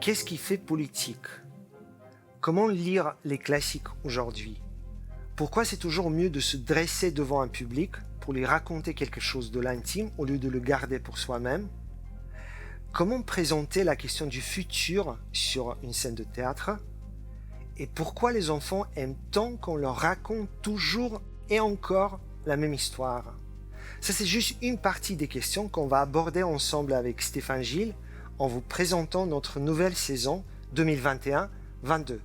Qu'est-ce qui fait politique? Comment lire les classiques aujourd'hui? Pourquoi c'est toujours mieux de se dresser devant un public pour lui raconter quelque chose de l'intime au lieu de le garder pour soi-même? Comment présenter la question du futur sur une scène de théâtre? Et pourquoi les enfants aiment tant qu'on leur raconte toujours et encore la même histoire? Ça, c'est juste une partie des questions qu'on va aborder ensemble avec Stéphane Gilles en vous présentant notre nouvelle saison 2021-22.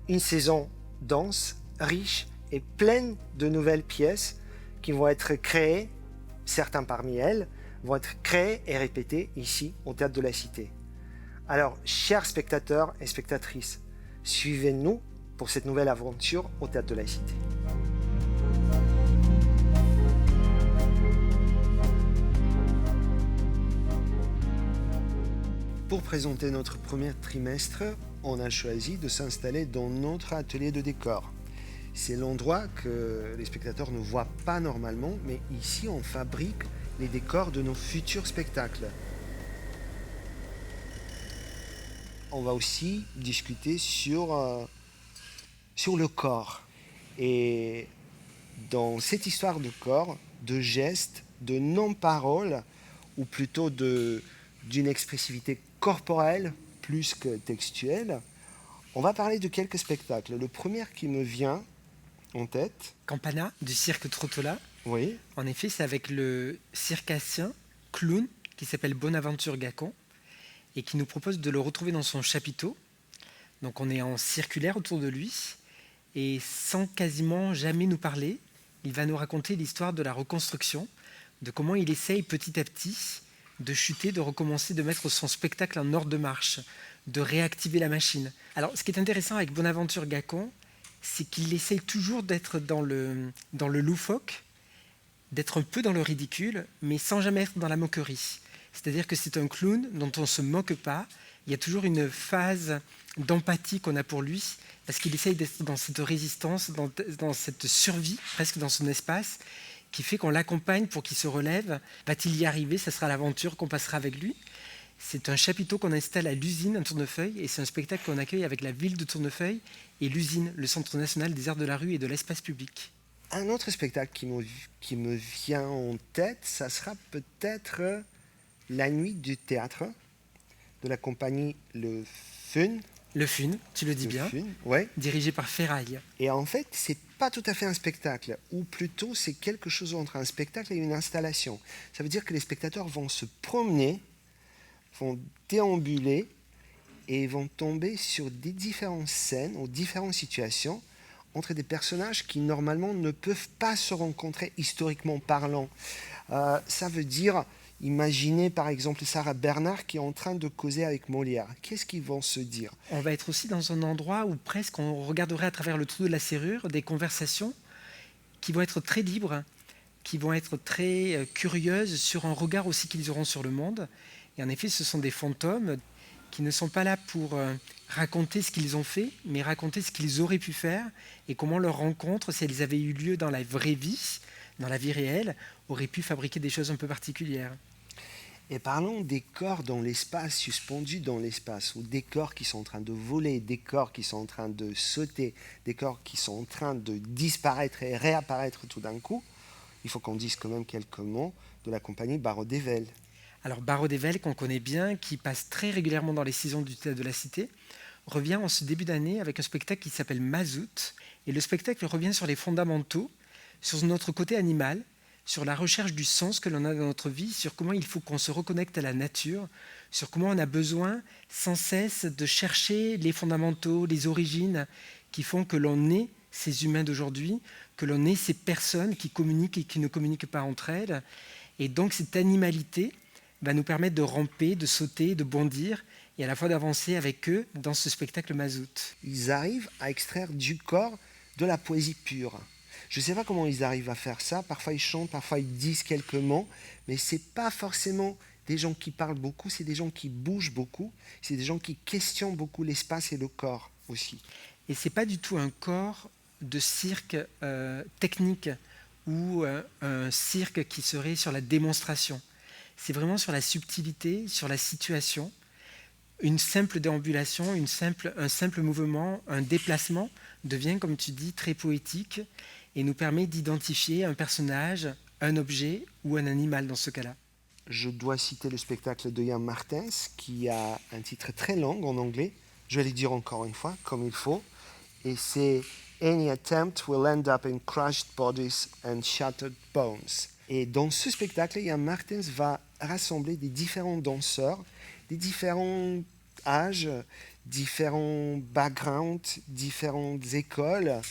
Une saison dense, riche et pleine de nouvelles pièces qui vont être créées, certains parmi elles vont être créées et répétées ici au Théâtre de la Cité. Alors, chers spectateurs et spectatrices, suivez-nous pour cette nouvelle aventure au Théâtre de la Cité. Pour présenter notre premier trimestre, on a choisi de s'installer dans notre atelier de décor. C'est l'endroit que les spectateurs ne voient pas normalement, mais ici on fabrique les décors de nos futurs spectacles. On va aussi discuter sur le corps. Et dans cette histoire de corps, de gestes, de non-paroles, ou plutôt d'une expressivité corporelle plus que textuelle, on va parler de quelques spectacles. Le premier qui me vient en tête... Campana, du cirque Trottola. Oui. En effet, c'est avec le circassien clown qui s'appelle Bonaventure Gacon et qui nous propose de le retrouver dans son chapiteau. Donc on est en circulaire autour de lui et sans quasiment jamais nous parler, il va nous raconter l'histoire de la reconstruction, de comment il essaye petit à petit de chuter, de recommencer, de mettre son spectacle en ordre de marche, de réactiver la machine. Alors, ce qui est intéressant avec Bonaventure Gacon, c'est qu'il essaye toujours d'être dans le loufoque, d'être un peu dans le ridicule, mais sans jamais être dans la moquerie. C'est-à-dire que c'est un clown dont on ne se moque pas. Il y a toujours une phase d'empathie qu'on a pour lui, parce qu'il essaye d'être dans cette résistance, dans cette survie, presque dans son espace, qui fait qu'on l'accompagne pour qu'il se relève. Va-t-il y arriver? Ça sera l'aventure qu'on passera avec lui. C'est un chapiteau qu'on installe à l'usine, à Tournefeuille, et c'est un spectacle qu'on accueille avec la ville de Tournefeuille et l'usine, le Centre national des arts de la rue et de l'espace public. Un autre spectacle qui me vient en tête, ça sera peut-être La Nuit du théâtre de la compagnie Le Fun. Le Fun, tu le dis Le bien, Fun, ouais. dirigé par Ferraille. Et en fait, c'est pas tout à fait un spectacle, ou plutôt c'est quelque chose entre un spectacle et une installation. Ça veut dire que les spectateurs vont se promener, vont déambuler et vont tomber sur des différentes scènes ou différentes situations entre des personnages qui normalement ne peuvent pas se rencontrer historiquement parlant. Ça veut dire, imaginez par exemple Sarah Bernard qui est en train de causer avec Molière. Qu'est-ce qu'ils vont se dire? On va être aussi dans un endroit où presque on regarderait à travers le trou de la serrure des conversations qui vont être très libres, qui vont être très curieuses sur un regard aussi qu'ils auront sur le monde. Et en effet, ce sont des fantômes qui ne sont pas là pour raconter ce qu'ils ont fait, mais raconter ce qu'ils auraient pu faire et comment leur rencontre, si elles avaient eu lieu dans la vraie vie, dans la vie réelle, aurait pu fabriquer des choses un peu particulières. Et parlons des corps dans l'espace, suspendus dans l'espace, ou des corps qui sont en train de voler, des corps qui sont en train de sauter, des corps qui sont en train de disparaître et réapparaître tout d'un coup. Il faut qu'on dise quand même quelques mots de la compagnie Barraud-Dével. Alors Barraud-Dével, qu'on connaît bien, qui passe très régulièrement dans les saisons du Théâtre de la Cité, revient en ce début d'année avec un spectacle qui s'appelle Mazout. Et le spectacle revient sur les fondamentaux, sur notre côté animal, sur la recherche du sens que l'on a dans notre vie, sur comment il faut qu'on se reconnecte à la nature, sur comment on a besoin sans cesse de chercher les fondamentaux, les origines qui font que l'on est ces humains d'aujourd'hui, que l'on est ces personnes qui communiquent et qui ne communiquent pas entre elles. Et donc cette animalité va nous permettre de ramper, de sauter, de bondir et à la fois d'avancer avec eux dans ce spectacle Mazout. Ils arrivent à extraire du corps de la poésie pure. Je ne sais pas comment ils arrivent à faire ça. Parfois ils chantent, parfois ils disent quelques mots, mais ce n'est pas forcément des gens qui parlent beaucoup, c'est des gens qui bougent beaucoup, c'est des gens qui questionnent beaucoup l'espace et le corps aussi. Et ce n'est pas du tout un corps de cirque technique ou un cirque qui serait sur la démonstration. C'est vraiment sur la subtilité, sur la situation. Une simple déambulation, un simple mouvement, un déplacement devient, comme tu dis, très poétique et nous permet d'identifier un personnage, un objet ou un animal dans ce cas-là. Je dois citer le spectacle de Jan Martens qui a un titre très long en anglais. Je vais le dire encore une fois, comme il faut. Et c'est Any attempt will end up in crushed bodies and shattered bones. Et dans ce spectacle, Jan Martens va rassembler des différents danseurs, des différents âges, différents backgrounds, différentes écoles,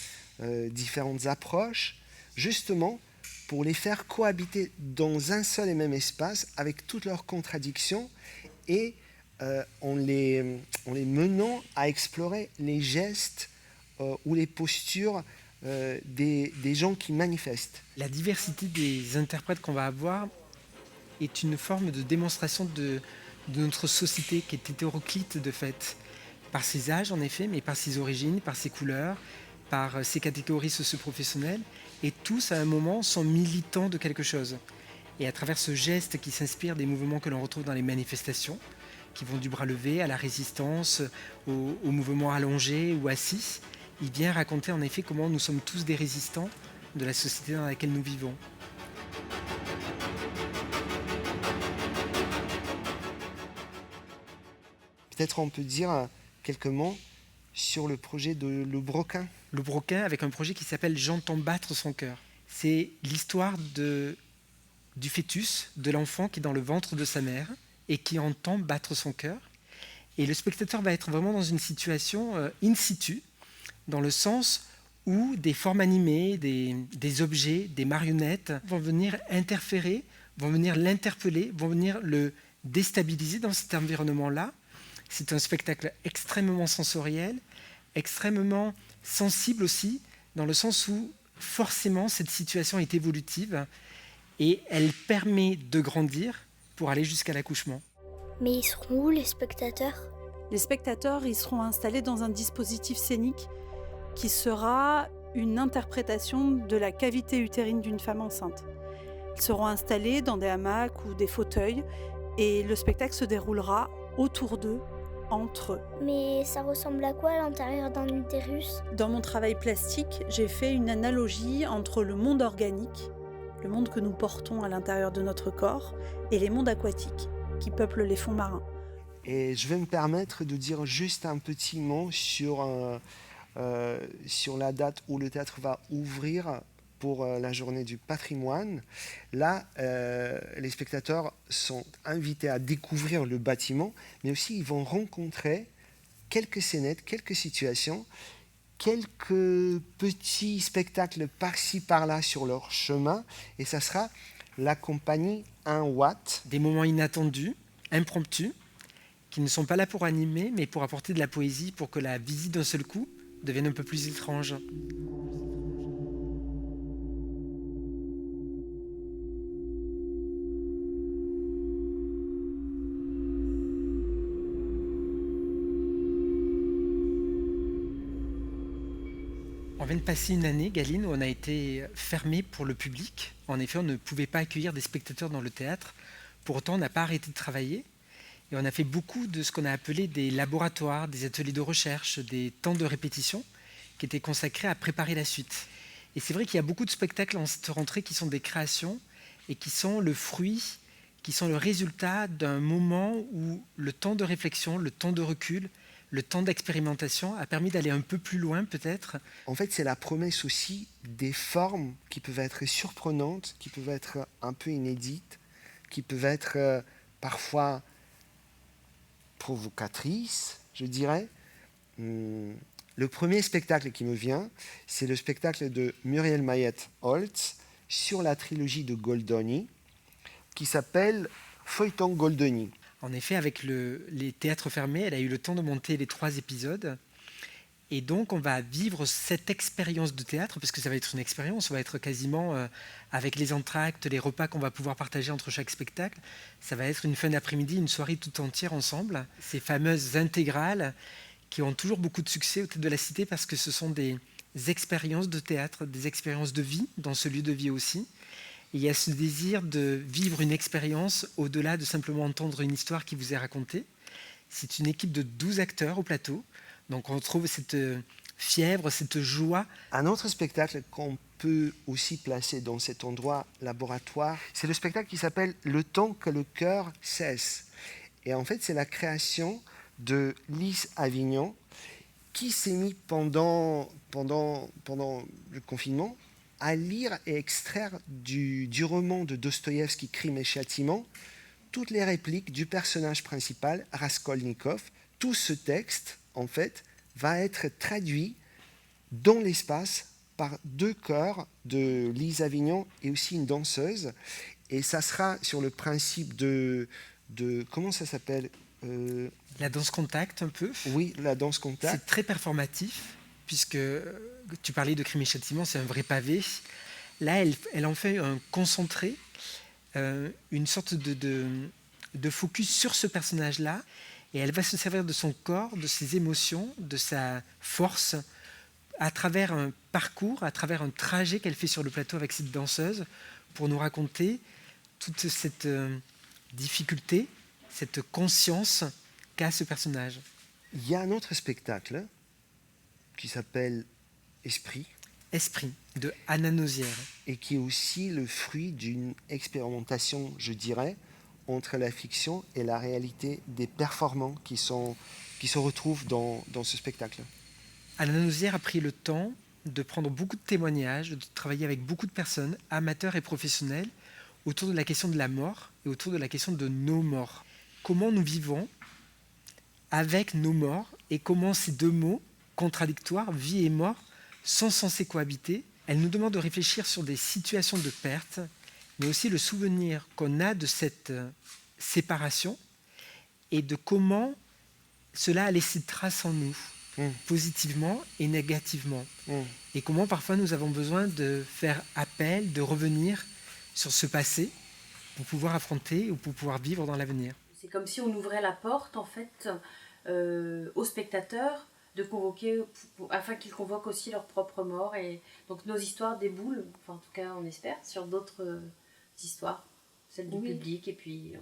différentes approches, justement pour les faire cohabiter dans un seul et même espace avec toutes leurs contradictions et en les menant à explorer les gestes ou les postures des gens qui manifestent. La diversité des interprètes qu'on va avoir est une forme de démonstration de notre société qui est hétéroclite de fait, par ses âges en effet, mais par ses origines, par ses couleurs, par ses catégories socio-professionnelles, et tous à un moment sont militants de quelque chose. Et à travers ce geste qui s'inspire des mouvements que l'on retrouve dans les manifestations, qui vont du bras levé à la résistance, au mouvement allongé ou assis, il vient raconter en effet comment nous sommes tous des résistants de la société dans laquelle nous vivons. Peut-être on peut dire quelques mots sur le projet de Le Broquin. Le Broquin avec un projet qui s'appelle « J'entends battre son cœur ». C'est l'histoire du fœtus, de l'enfant qui est dans le ventre de sa mère et qui entend battre son cœur. Et le spectateur va être vraiment dans une situation in situ, dans le sens où des formes animées, des objets, des marionnettes vont venir interférer, vont venir l'interpeller, vont venir le déstabiliser dans cet environnement-là. C'est un spectacle extrêmement sensoriel, extrêmement sensible aussi, dans le sens où forcément cette situation est évolutive et elle permet de grandir pour aller jusqu'à l'accouchement. Mais ils seront où les spectateurs ? Les spectateurs, ils seront installés dans un dispositif scénique qui sera une interprétation de la cavité utérine d'une femme enceinte. Ils seront installés dans des hamacs ou des fauteuils et le spectacle se déroulera autour d'eux, entre eux. Mais ça ressemble à quoi à l'intérieur d'un utérus ? Dans mon travail plastique, j'ai fait une analogie entre le monde organique, le monde que nous portons à l'intérieur de notre corps, et les mondes aquatiques qui peuplent les fonds marins. Et je vais me permettre de dire juste un petit mot sur la date où le théâtre va ouvrir pour la journée du patrimoine. Là, les spectateurs sont invités à découvrir le bâtiment, mais aussi ils vont rencontrer quelques scénettes, quelques situations, quelques petits spectacles par-ci, par-là sur leur chemin, et ça sera la compagnie 1 Watt. Des moments inattendus, impromptus, qui ne sont pas là pour animer, mais pour apporter de la poésie, pour que la visite d'un seul coup devienne un peu plus étrange. On vient de passer une année, Galine, où on a été fermé pour le public. En effet, on ne pouvait pas accueillir des spectateurs dans le théâtre. Pour autant, on n'a pas arrêté de travailler. Et on a fait beaucoup de ce qu'on a appelé des laboratoires, des ateliers de recherche, des temps de répétition qui étaient consacrés à préparer la suite. Et c'est vrai qu'il y a beaucoup de spectacles en cette rentrée qui sont des créations et qui sont le fruit, qui sont le résultat d'un moment où le temps de réflexion, le temps de recul, le temps d'expérimentation a permis d'aller un peu plus loin peut-être. En fait, c'est la promesse aussi des formes qui peuvent être surprenantes, qui peuvent être un peu inédites, qui peuvent être parfois provocatrices, je dirais. Le premier spectacle qui me vient, c'est le spectacle de Muriel Mayet-Holtz sur la trilogie de Goldoni, qui s'appelle Feuilleton Goldoni. En effet, avec les théâtres fermés, elle a eu le temps de monter les 3 épisodes. Et donc, on va vivre cette expérience de théâtre, parce que ça va être une expérience, on va être quasiment avec les entr'actes, les repas qu'on va pouvoir partager entre chaque spectacle. Ça va être une fin d'après-midi, une soirée tout entière ensemble. Ces fameuses intégrales qui ont toujours beaucoup de succès au Théâtre de la Cité parce que ce sont des expériences de théâtre, des expériences de vie dans ce lieu de vie aussi. Et il y a ce désir de vivre une expérience au-delà de simplement entendre une histoire qui vous est racontée. C'est une équipe de 12 acteurs au plateau. Donc on retrouve cette fièvre, cette joie. Un autre spectacle qu'on peut aussi placer dans cet endroit laboratoire, c'est le spectacle qui s'appelle « Le temps que le cœur cesse ». Et en fait, c'est la création de Lise Avignon qui s'est mis pendant le confinement à lire et extraire du roman de Dostoïevski, Crime et Châtiment, toutes les répliques du personnage principal, Raskolnikov. Tout ce texte, en fait, va être traduit dans l'espace par 2 chœurs de Lise Avignon et aussi une danseuse. Et ça sera sur le principe de comment ça s'appelle La danse contact un peu. Oui, la danse contact. C'est très performatif, puisque tu parlais de Crime et Châtiment, c'est un vrai pavé. Là, elle en fait un concentré, une sorte de focus sur ce personnage-là, et elle va se servir de son corps, de ses émotions, de sa force, à travers un parcours, à travers un trajet qu'elle fait sur le plateau avec cette danseuse, pour nous raconter toute cette difficulté, cette conscience qu'a ce personnage. Il y a un autre spectacle qui s'appelle Esprit. Esprit, de Anna Nozière. Et qui est aussi le fruit d'une expérimentation, je dirais, entre la fiction et la réalité des performants qui se retrouvent dans ce spectacle. Anna Nozière a pris le temps de prendre beaucoup de témoignages, de travailler avec beaucoup de personnes, amateurs et professionnels, autour de la question de la mort et autour de la question de nos morts. Comment nous vivons avec nos morts et comment ces 2 mots contradictoires, vie et mort, sont censés cohabiter. Elle nous demande de réfléchir sur des situations de perte, mais aussi le souvenir qu'on a de cette séparation et de comment cela a laissé trace en nous, positivement et négativement. Et comment parfois nous avons besoin de faire appel, de revenir sur ce passé pour pouvoir affronter ou pour pouvoir vivre dans l'avenir. C'est comme si on ouvrait la porte en fait aux spectateurs de convoquer, afin qu'ils convoquent aussi leur propre mort. Et donc nos histoires déboulent, enfin en tout cas on espère, sur d'autres histoires, celles du public et puis...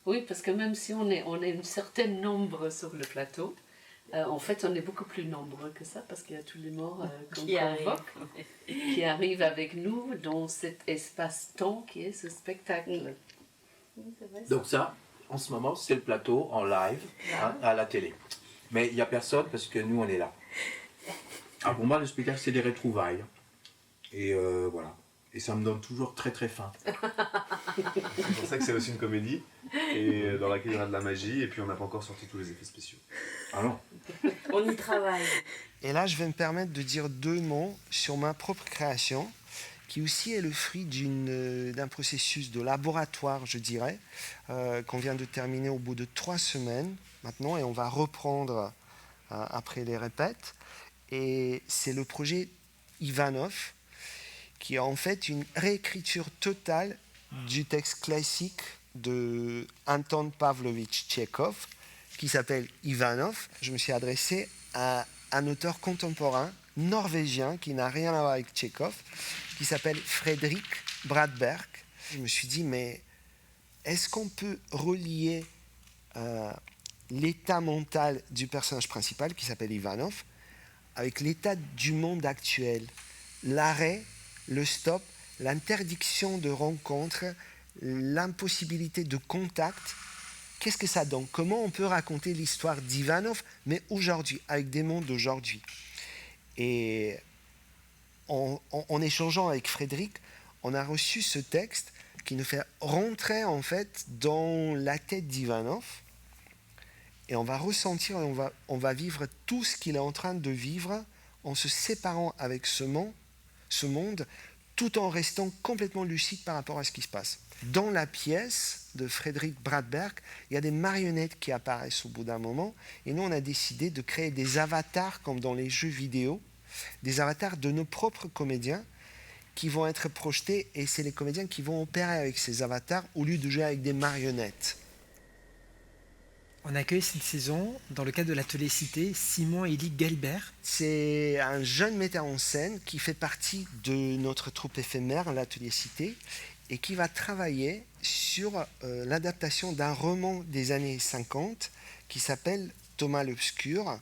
Oui, parce que même si on est une certaine nombre sur le plateau, en fait on est beaucoup plus nombreux que ça parce qu'il y a tous les morts qu'on convoque qui arrivent avec nous dans cet espace-temps qui est ce spectacle. Donc ça, en ce moment, c'est le plateau en live à la télé. Mais il n'y a personne parce que nous, on est là. Alors pour moi, le spectacle, c'est des retrouvailles. Et voilà. Et ça me donne toujours très très faim. C'est pour ça que c'est aussi une comédie, et dans laquelle il y aura de la magie, et puis on n'a pas encore sorti tous les effets spéciaux. Ah non. On y travaille. Et là, je vais me permettre de dire 2 mots sur ma propre création, qui aussi est le fruit d'un processus de laboratoire, je dirais, qu'on vient de terminer au bout de 3 semaines maintenant, et on va reprendre après les répètes. Et c'est le projet Ivanov, qui est en fait une réécriture totale du texte classique de Anton Pavlovitch Tchekhov, qui s'appelle Ivanov. Je me suis adressé à un auteur contemporain norvégien qui n'a rien à voir avec Tchekhov, qui s'appelle Fredrik Bradberg. Je me suis dit, mais est-ce qu'on peut relier l'état mental du personnage principal, qui s'appelle Ivanov, avec l'état du monde actuel? L'arrêt, le stop, l'interdiction de rencontre, l'impossibilité de contact. Qu'est-ce que ça donne? Comment on peut raconter l'histoire d'Ivanov, mais aujourd'hui, avec des mondes d'aujourd'hui? Et en échangeant avec Frédéric, on a reçu ce texte qui nous fait rentrer en fait dans la tête d'Ivanov, et on va ressentir, on va vivre tout ce qu'il est en train de vivre en se séparant avec ce monde, tout en restant complètement lucide par rapport à ce qui se passe. Dans la pièce de Frédéric Bradberg, il y a des marionnettes qui apparaissent au bout d'un moment, et nous on a décidé de créer des avatars comme dans les jeux vidéo, des avatars de nos propres comédiens qui vont être projetés, et c'est les comédiens qui vont opérer avec ces avatars au lieu de jouer avec des marionnettes. On accueille cette saison, dans le cadre de l'atelier Cité, Simon-Élie Galbert. C'est un jeune metteur en scène qui fait partie de notre troupe éphémère, l'atelier Cité, et qui va travailler sur l'adaptation d'un roman des années 50 qui s'appelle Thomas l'Obscur.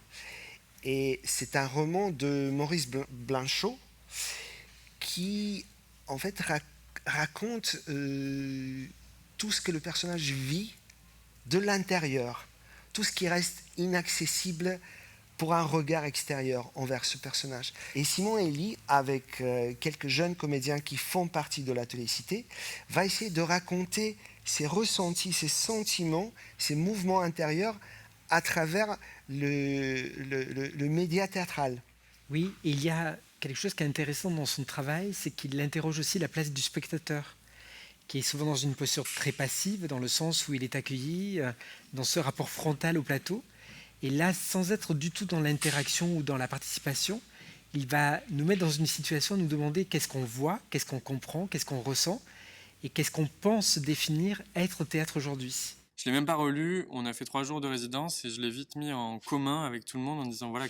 Et c'est un roman de Maurice Blanchot qui, en fait, raconte tout ce que le personnage vit de l'intérieur, tout ce qui reste inaccessible pour un regard extérieur envers ce personnage. Et Simon-Élie, avec quelques jeunes comédiens qui font partie de l'atelier Cité, va essayer de raconter ses ressentis, ses sentiments, ses mouvements intérieurs à travers le média théâtral. Oui, et il y a quelque chose qui est intéressant dans son travail, c'est qu'il interroge aussi la place du spectateur, qui est souvent dans une posture très passive, dans le sens où il est accueilli dans ce rapport frontal au plateau. Et là, sans être du tout dans l'interaction ou dans la participation, il va nous mettre dans une situation, nous demander qu'est-ce qu'on voit, qu'est-ce qu'on comprend, qu'est-ce qu'on ressent, et qu'est-ce qu'on pense définir être au théâtre aujourd'hui. Je ne l'ai même pas relu, on a fait 3 jours de résidence et je l'ai vite mis en commun avec tout le monde en disant voilà,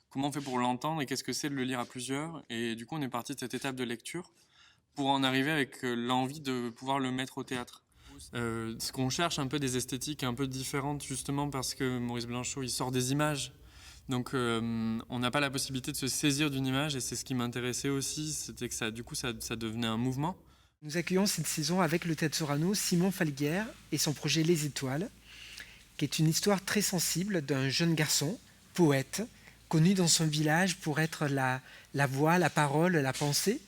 comment on fait pour l'entendre et qu'est-ce que c'est de le lire à plusieurs. Et du coup, on est parti de cette étape de lecture pour en arriver avec l'envie de pouvoir le mettre au théâtre. Ce qu'on cherche un peu des esthétiques un peu différentes justement parce que Maurice Blanchot, il sort des images. Donc on n'a pas la possibilité de se saisir d'une image et c'est ce qui m'intéressait aussi, c'était que ça devenait un mouvement. Nous accueillons cette saison avec le Théâtre Sorano Simon Falguière et son projet Les Étoiles, qui est une histoire très sensible d'un jeune garçon, poète, connu dans son village pour être la voix, la parole, la pensée,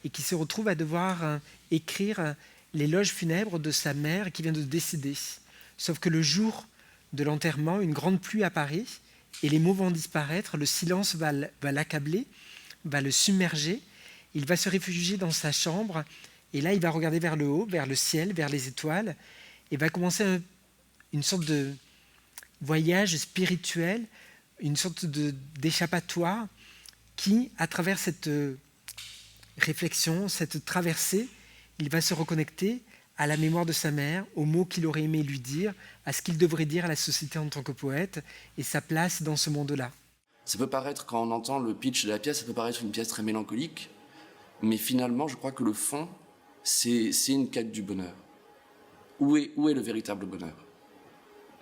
et qui se retrouve à devoir écrire l'éloge funèbre de sa mère qui vient de décéder. Sauf que le jour de l'enterrement, une grande pluie apparaît, et les mots vont disparaître, le silence va l'accabler, va le submerger, il va se réfugier dans sa chambre. Et là, il va regarder vers le haut, vers le ciel, vers les étoiles, et va commencer une sorte de voyage spirituel, une sorte d'échappatoire qui, à travers cette réflexion, cette traversée, il va se reconnecter à la mémoire de sa mère, aux mots qu'il aurait aimé lui dire, à ce qu'il devrait dire à la société en tant que poète, et sa place dans ce monde-là. Ça peut paraître, quand on entend le pitch de la pièce, ça peut paraître une pièce très mélancolique, mais finalement, je crois que le fond, c'est une quête du bonheur. Où est le véritable bonheur?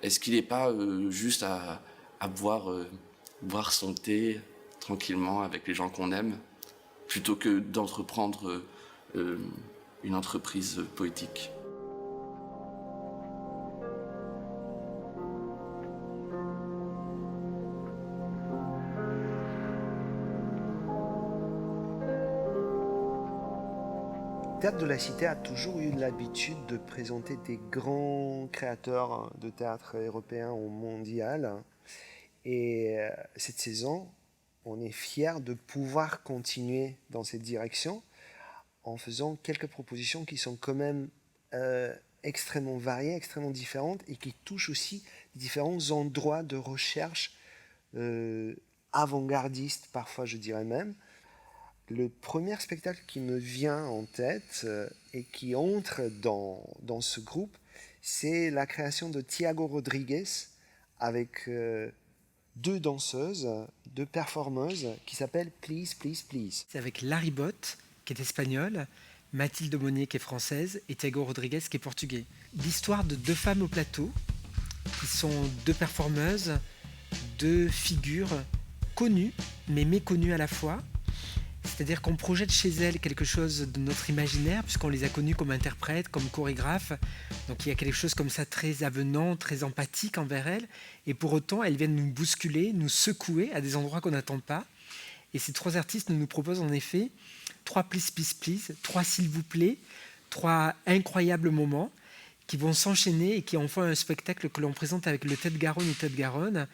Est-ce qu'il n'est pas juste à boire son thé tranquillement avec les gens qu'on aime, plutôt que d'entreprendre une entreprise poétique? Le Théâtre de la Cité a toujours eu l'habitude de présenter des grands créateurs de théâtre européens ou mondial. Et cette saison, on est fiers de pouvoir continuer dans cette direction en faisant quelques propositions qui sont quand même extrêmement variées, extrêmement différentes et qui touchent aussi différents endroits de recherche avant-gardistes, parfois je dirais même. Le premier spectacle qui me vient en tête et qui entre dans ce groupe, c'est la création de Thiago Rodrigues avec 2 danseuses, 2 performeuses qui s'appellent Please, Please, Please. C'est avec Larry Bott, qui est espagnol, Mathilde Monnier, qui est française, et Thiago Rodrigues, qui est portugais. L'histoire de 2 femmes au plateau, qui sont 2 performeuses, 2 figures connues, mais méconnues à la fois. C'est-à-dire qu'on projette chez elles quelque chose de notre imaginaire, puisqu'on les a connues comme interprètes, comme chorégraphes. Donc il y a quelque chose comme ça très avenant, très empathique envers elles. Et pour autant, elles viennent nous bousculer, nous secouer à des endroits qu'on n'attend pas. Et ces 3 artistes nous proposent en effet 3 please, please, please, 3 s'il vous plaît, 3 incroyables moments qui vont s'enchaîner et qui en font un spectacle que l'on présente avec le Tête Garonne ou Tête Garonne,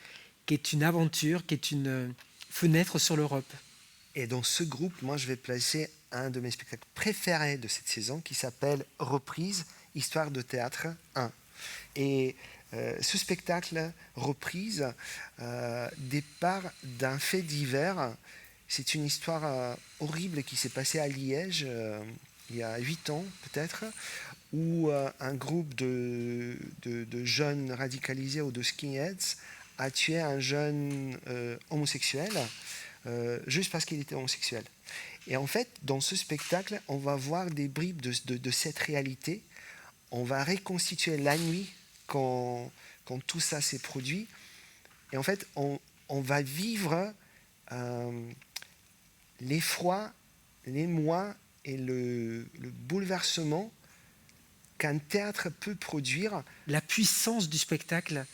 qui est une aventure, qui est une fenêtre sur l'Europe. Et dans ce groupe, moi, je vais placer un de mes spectacles préférés de cette saison qui s'appelle Reprise, Histoire de théâtre 1. Et ce spectacle, Reprise, départ d'un fait divers. C'est une histoire horrible qui s'est passée à Liège il y a 8 ans peut-être, où un groupe de jeunes radicalisés ou de skinheads a tué un jeune homosexuel juste parce qu'il était homosexuel. Et en fait, dans ce spectacle, on va voir des bribes de cette réalité. On va reconstituer la nuit quand tout ça s'est produit. Et en fait, on va vivre l'effroi, l'émoi et le bouleversement qu'un théâtre peut produire. La puissance du spectacle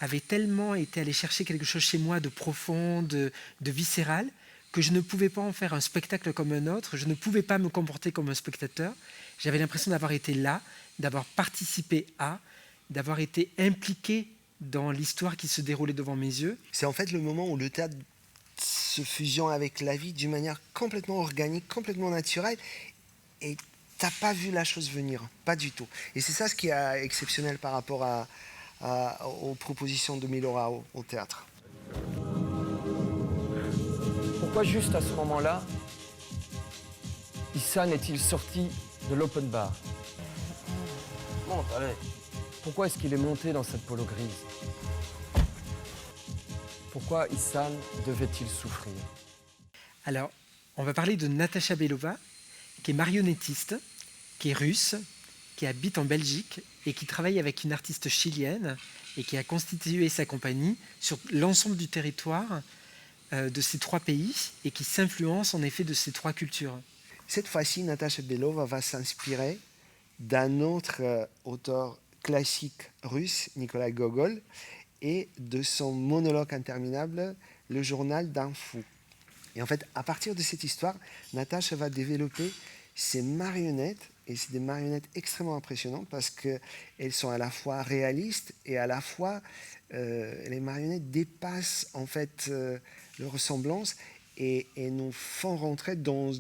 avait tellement été aller chercher quelque chose chez moi de profond, de viscéral, que je ne pouvais pas en faire un spectacle comme un autre, je ne pouvais pas me comporter comme un spectateur. J'avais l'impression d'avoir été là, d'avoir participé d'avoir été impliqué dans l'histoire qui se déroulait devant mes yeux. C'est en fait le moment où le théâtre se fusionne avec la vie d'une manière complètement organique, complètement naturelle, et t'as pas vu la chose venir, pas du tout. Et c'est ça ce qui est exceptionnel par rapport aux propositions de Milora au théâtre. Pourquoi juste à ce moment-là, Ihsane est-il sorti de l'open bar? Monte, allez. Pourquoi est-ce qu'il est monté dans cette polo grise? Pourquoi Ihsane devait-il souffrir? Alors, on va parler de Natasha Belova, qui est marionnettiste, qui est russe, qui habite en Belgique et qui travaille avec une artiste chilienne et qui a constitué sa compagnie sur l'ensemble du territoire de ces 3 pays et qui s'influence en effet de ces 3 cultures. Cette fois-ci, Natasha Belova va s'inspirer d'un autre auteur classique russe, Nikolai Gogol, et de son monologue interminable, Le journal d'un fou. Et en fait, à partir de cette histoire, Natasha va développer ces marionnettes, et c'est des marionnettes extrêmement impressionnantes parce qu'elles sont à la fois réalistes et à la fois les marionnettes dépassent en fait leur ressemblance et nous font rentrer dans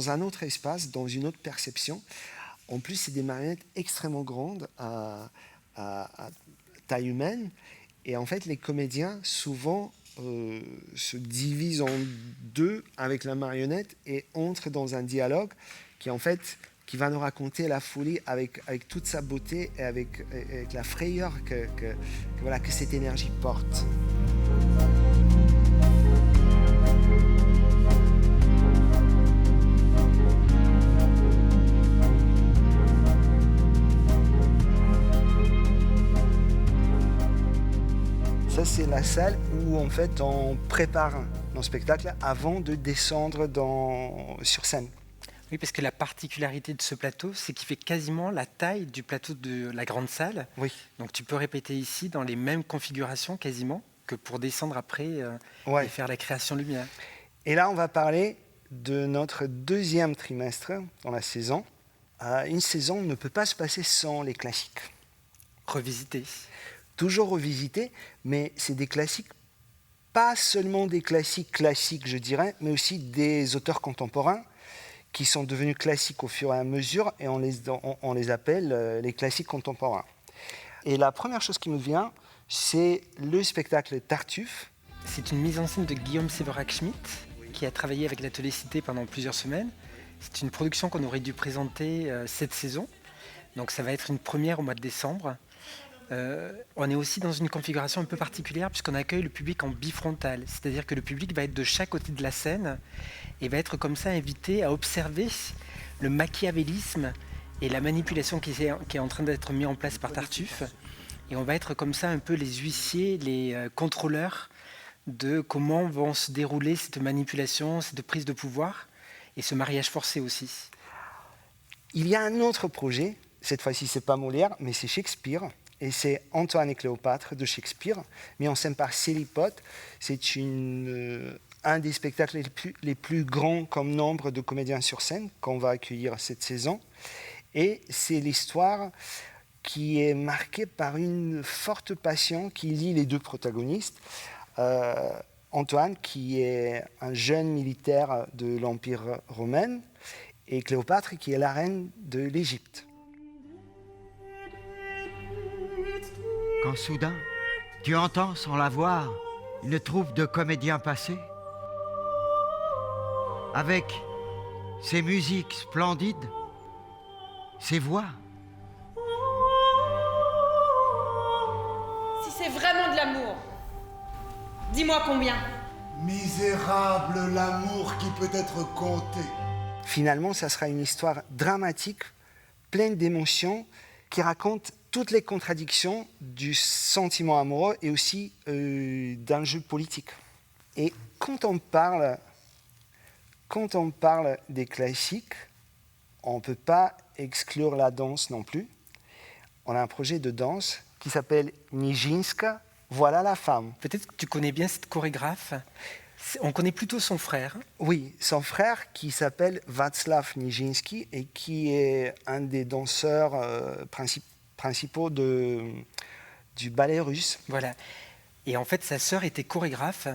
un autre espace, dans une autre perception. En plus, c'est des marionnettes extrêmement grandes à taille humaine. Et en fait, les comédiens, souvent, se divisent en 2 avec la marionnette et entrent dans un dialogue qui va nous raconter la folie avec toute sa beauté et avec la frayeur que cette énergie porte. Ça, c'est la salle où en fait on prépare nos spectacles avant de descendre sur scène. Oui, parce que la particularité de ce plateau, c'est qu'il fait quasiment la taille du plateau de la grande salle. Oui. Donc tu peux répéter ici dans les mêmes configurations quasiment que pour descendre après et faire la création lumière. Et là, on va parler de notre 2e trimestre dans la saison. Une saison ne peut pas se passer sans les classiques. Revisiter. Toujours revisiter, mais c'est des classiques, pas seulement des classiques, je dirais, mais aussi des auteurs contemporains qui sont devenus classiques au fur et à mesure, et on les appelle les classiques contemporains. Et la première chose qui me vient, c'est le spectacle Tartuffe. C'est une mise en scène de Guillaume Séverac-Schmitt, qui a travaillé avec l'Atelier Cité pendant plusieurs semaines. C'est une production qu'on aurait dû présenter cette saison, donc ça va être une première au mois de décembre. On est aussi dans une configuration un peu particulière puisqu'on accueille le public en bifrontal, c'est-à-dire que le public va être de chaque côté de la scène et va être comme ça invité à observer le machiavélisme et la manipulation qui est en train d'être mis en place par Tartuffe. Et on va être comme ça un peu les huissiers, les contrôleurs de comment vont se dérouler cette manipulation, cette prise de pouvoir et ce mariage forcé aussi. Il y a un autre projet, cette fois-ci c'est pas Molière, mais c'est Shakespeare. Et c'est Antoine et Cléopâtre de Shakespeare, mis en scène par Célie Pot. C'est un des spectacles les plus grands comme nombre de comédiens sur scène qu'on va accueillir cette saison. Et c'est l'histoire qui est marquée par une forte passion qui lie les 2 protagonistes. Antoine, qui est un jeune militaire de l'Empire romain, et Cléopâtre, qui est la reine de l'Égypte. Quand soudain, tu entends sans la voir une troupe de comédiens passer, avec ses musiques splendides, ses voix c'est vraiment de l'amour? Dis-moi combien. Misérable l'amour qui peut être compté. Finalement, ça sera une histoire dramatique, pleine d'émotions, qui raconte toutes les contradictions du sentiment amoureux et aussi d'un jeu politique. Et quand on parle des classiques, on ne peut pas exclure la danse non plus. On a un projet de danse qui s'appelle Nijinská, voilà la femme. Peut-être que tu connais bien cette chorégraphe. On connaît plutôt son frère. Oui, son frère qui s'appelle Václav Nijinsky et qui est un des danseurs principaux du ballet russe. Voilà. Et en fait, sa sœur était chorégraphe.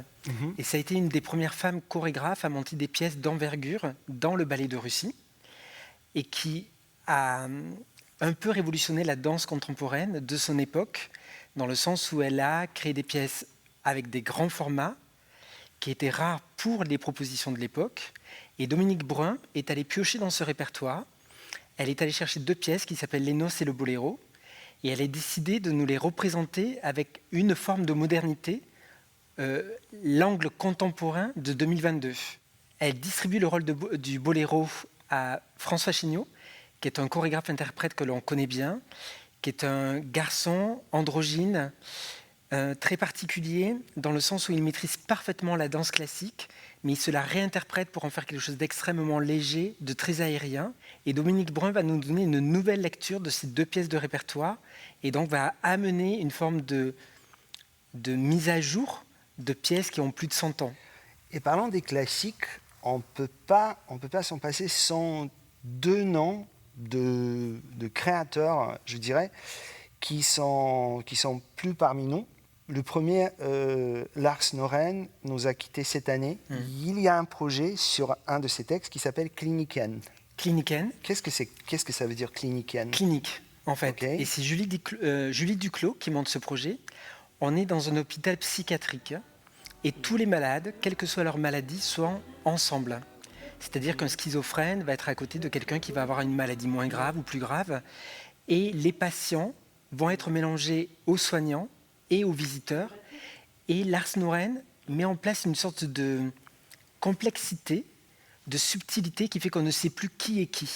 Et ça a été une des premières femmes chorégraphes à monter des pièces d'envergure dans le ballet de Russie et qui a un peu révolutionné la danse contemporaine de son époque, dans le sens où elle a créé des pièces avec des grands formats qui étaient rares pour les propositions de l'époque. Et Dominique Brun est allée piocher dans ce répertoire. Elle est allée chercher 2 pièces qui s'appellent Les Noces et le Boléro. Et elle a décidé de nous les représenter avec une forme de modernité, l'angle contemporain de 2022. Elle distribue le rôle du boléro à François Chignot, qui est un chorégraphe-interprète que l'on connaît bien, qui est un garçon androgyne, très particulier, dans le sens où il maîtrise parfaitement la danse classique, mais il se la réinterprète pour en faire quelque chose d'extrêmement léger, de très aérien. Et Dominique Brun va nous donner une nouvelle lecture de ces 2 pièces de répertoire, et donc va amener une forme de mise à jour de pièces qui ont plus de 100 ans. Et parlant des classiques, on peut pas s'en passer sans 2 noms de créateurs, je dirais, qui sont plus parmi nous. Le premier, Lars Noren, nous a quittés cette année. Il y a un projet sur un de ses textes qui s'appelle Kliniken. Kliniken. Qu'est-ce que ça veut dire Kliniken? Clinique, en fait. Okay. Et c'est Julie Duclos qui monte ce projet. On est dans un hôpital psychiatrique et tous les malades, quelle que soit leur maladie, sont ensemble. C'est-à-dire qu'un schizophrène va être à côté de quelqu'un qui va avoir une maladie moins grave ou plus grave. Et les patients vont être mélangés aux soignants et aux visiteurs. Et Lars Noren met en place une sorte de complexité, de subtilité qui fait qu'on ne sait plus qui est qui.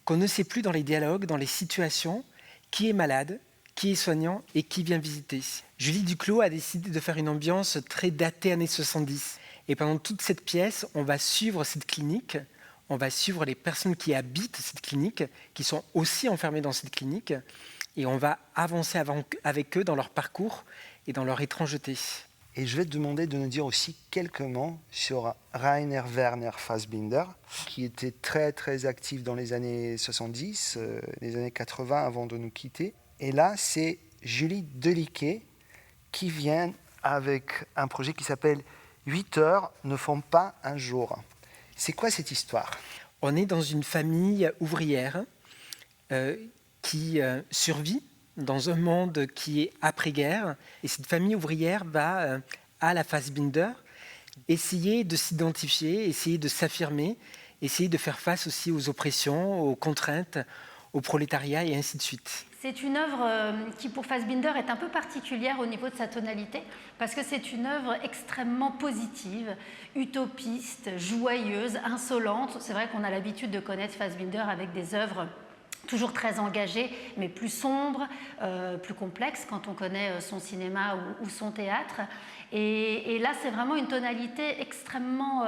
Qu'on ne sait plus dans les dialogues, dans les situations, qui est malade, qui est soignant et qui vient visiter. Julie Duclos a décidé de faire une ambiance très datée années 70. Et pendant toute cette pièce, on va suivre cette clinique, on va suivre les personnes qui habitent cette clinique, qui sont aussi enfermées dans cette clinique, et on va avancer avec eux dans leur parcours et dans leur étrangeté. Et je vais te demander de nous dire aussi quelques mots sur Rainer Werner Fassbinder, qui était très très actif dans les années 70, les années 80 avant de nous quitter. Et là, c'est Julie Deliquet qui vient avec un projet qui s'appelle 8 heures ne font pas un jour. C'est quoi cette histoire? On est dans une famille ouvrière qui survit dans un monde qui est après-guerre. Et cette famille ouvrière va, à la Fassbinder, essayer de s'identifier, essayer de s'affirmer, essayer de faire face aussi aux oppressions, aux contraintes, au prolétariat et ainsi de suite. C'est une œuvre qui, pour Fassbinder, est un peu particulière au niveau de sa tonalité, parce que c'est une œuvre extrêmement positive, utopiste, joyeuse, insolente. C'est vrai qu'on a l'habitude de connaître Fassbinder avec des œuvres toujours très engagées, mais plus sombres, plus complexes quand on connaît son cinéma ou son théâtre. Et là, c'est vraiment une tonalité extrêmement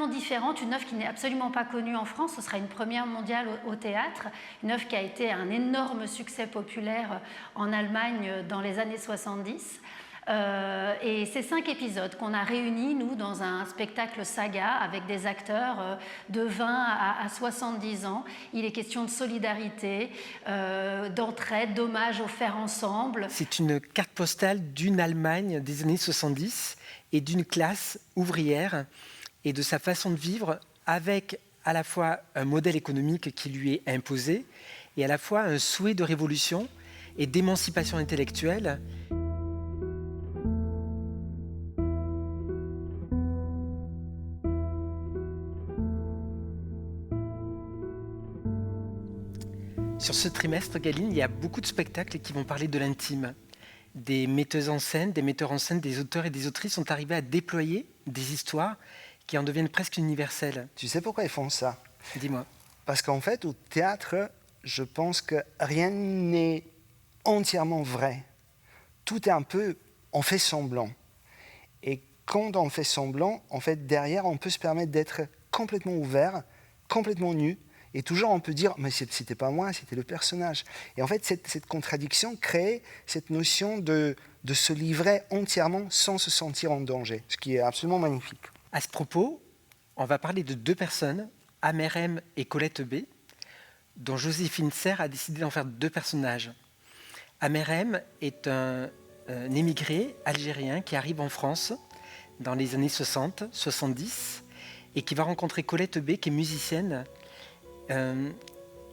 différente, une œuvre qui n'est absolument pas connue en France. Ce sera une première mondiale au théâtre, une œuvre qui a été un énorme succès populaire en Allemagne dans les années 70. Et c'est 5 épisodes qu'on a réunis, nous, dans un spectacle saga avec des acteurs de 20 à 70 ans. Il est question de solidarité, d'entraide, d'hommage au faire ensemble. C'est une carte postale d'une Allemagne des années 70 et d'une classe ouvrière et de sa façon de vivre avec à la fois un modèle économique qui lui est imposé et à la fois un souhait de révolution et d'émancipation intellectuelle. Sur ce trimestre, Galine, il y a beaucoup de spectacles qui vont parler de l'intime. des metteuses en scène, des metteurs en scène, des auteurs et des autrices sont arrivés à déployer des histoires qui en deviennent presque universelles. Tu sais pourquoi ils font ça? Dis-moi. Parce qu'en fait, au théâtre, je pense que rien n'est entièrement vrai. Tout est un peu, on fait semblant. Et quand on fait semblant, en fait, derrière, on peut se permettre d'être complètement ouvert, complètement nu, et toujours on peut dire, mais c'était pas moi, c'était le personnage. Et en fait, cette contradiction crée cette notion de se livrer entièrement sans se sentir en danger, ce qui est absolument magnifique. À ce propos, on va parler de 2 personnes, Amer M et Colette B, dont Joséphine Serre a décidé d'en faire 2 personnages. Amer M est un émigré algérien qui arrive en France dans les années 60, 70, et qui va rencontrer Colette B, qui est musicienne.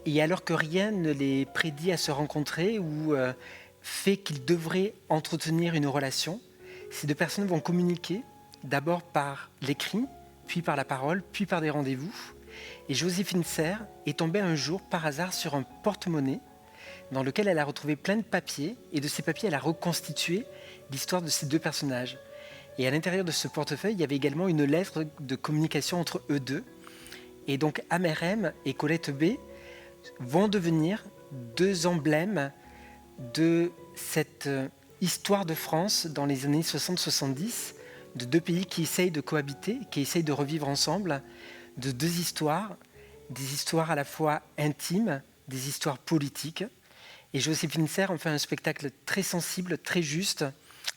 Et alors que rien ne les prédit à se rencontrer ou fait qu'ils devraient entretenir une relation, ces 2 personnes vont communiquer d'abord par l'écrit, puis par la parole, puis par des rendez-vous. Et Joséphine Serre est tombée un jour par hasard sur un porte-monnaie dans lequel elle a retrouvé plein de papiers, et de ces papiers elle a reconstitué l'histoire de ces 2 personnages. Et à l'intérieur de ce portefeuille, il y avait également une lettre de communication entre eux 2. Et donc Amer M et Colette B vont devenir 2 emblèmes de cette histoire de France dans les années 60-70, de 2 pays qui essayent de cohabiter, qui essayent de revivre ensemble, de 2 histoires, des histoires à la fois intimes, des histoires politiques. Et Joséphine Serre en fait un spectacle très sensible, très juste,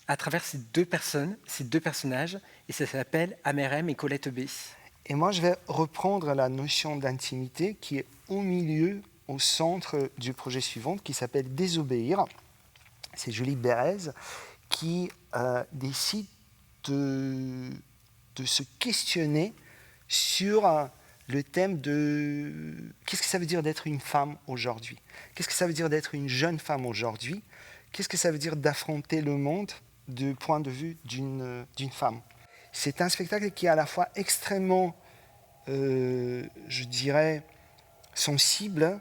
à travers ces 2 personnes, ces 2 personnages, et ça s'appelle Amer M et Colette B. Et moi, je vais reprendre la notion d'intimité qui est au milieu, au centre du projet suivant, qui s'appelle Désobéir. C'est Julie Bérez qui décide de se questionner sur le thème de qu'est-ce que ça veut dire d'être une femme aujourd'hui? Qu'est-ce que ça veut dire d'être une jeune femme aujourd'hui? Qu'est-ce que ça veut dire d'affronter le monde du point de vue d'une femme? C'est un spectacle qui est à la fois extrêmement, je dirais, sensible,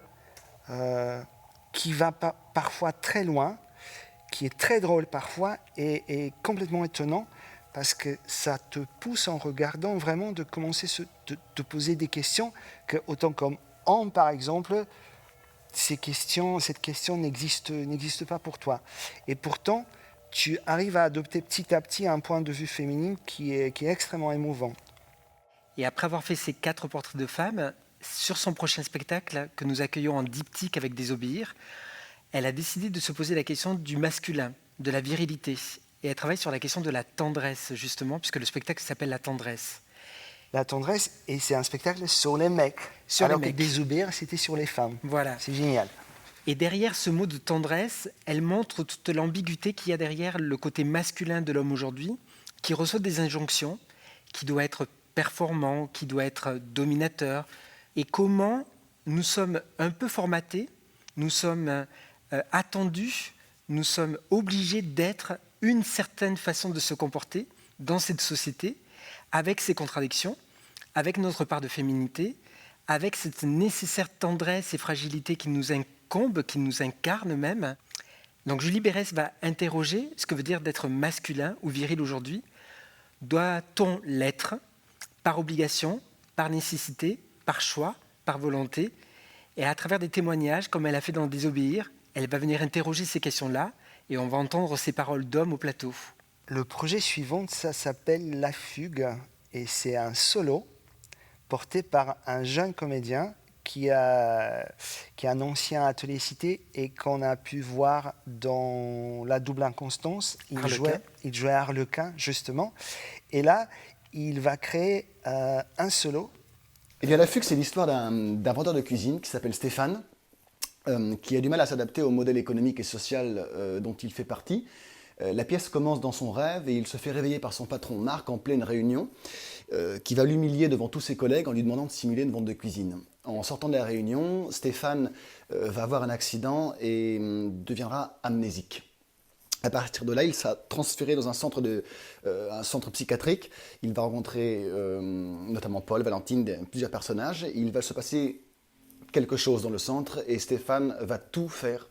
qui va parfois très loin, qui est très drôle parfois et complètement étonnant parce que ça te pousse en regardant vraiment de commencer de poser des questions que, autant comme homme par exemple, cette question n'existe pas pour toi. Et pourtant, tu arrives à adopter petit à petit un point de vue féminin qui est extrêmement émouvant. Et après avoir fait ces 4 portraits de femmes, sur son prochain spectacle que nous accueillons en diptyque avec Désobéir, elle a décidé de se poser la question du masculin, de la virilité. Et elle travaille sur la question de la tendresse, justement, puisque le spectacle s'appelle La Tendresse. La tendresse, et c'est un spectacle sur les mecs. Alors que Désobéir, c'était sur les femmes. Voilà. C'est génial. Et derrière ce mot de tendresse, elle montre toute l'ambiguïté qu'il y a derrière le côté masculin de l'homme aujourd'hui, qui reçoit des injonctions, qui doit être performant, qui doit être dominateur, et comment nous sommes un peu formatés, nous sommes attendus, nous sommes obligés d'être une certaine façon de se comporter dans cette société, avec ses contradictions, avec notre part de féminité, avec cette nécessaire tendresse et fragilité qui nous incombe, qui nous incarne même. Donc Julie Bérez va interroger ce que veut dire d'être masculin ou viril aujourd'hui. Doit-on l'être par obligation, par nécessité, par choix, par volonté? Et à travers des témoignages, comme elle a fait dans Désobéir, elle va venir interroger ces questions-là et on va entendre ses paroles d'homme au plateau. Le projet suivant, ça s'appelle La Fugue et c'est un solo porté par un jeune comédien qui a un ancien atelier cité et qu'on a pu voir dans La Double Inconstance. Il jouait Harlequin, justement. Et là, il va créer un solo. Eh bien, La Fugue, c'est l'histoire d'un vendeur de cuisine qui s'appelle Stéphane, qui a du mal à s'adapter au modèle économique et social dont il fait partie. La pièce commence dans son rêve et il se fait réveiller par son patron Marc en pleine réunion, qui va l'humilier devant tous ses collègues en lui demandant de simuler une vente de cuisine. En sortant de la réunion, Stéphane va avoir un accident et deviendra amnésique. À partir de là, il sera transféré dans un centre psychiatrique. Il va rencontrer notamment Paul, Valentine, plusieurs personnages. Il va se passer quelque chose dans le centre et Stéphane va tout faire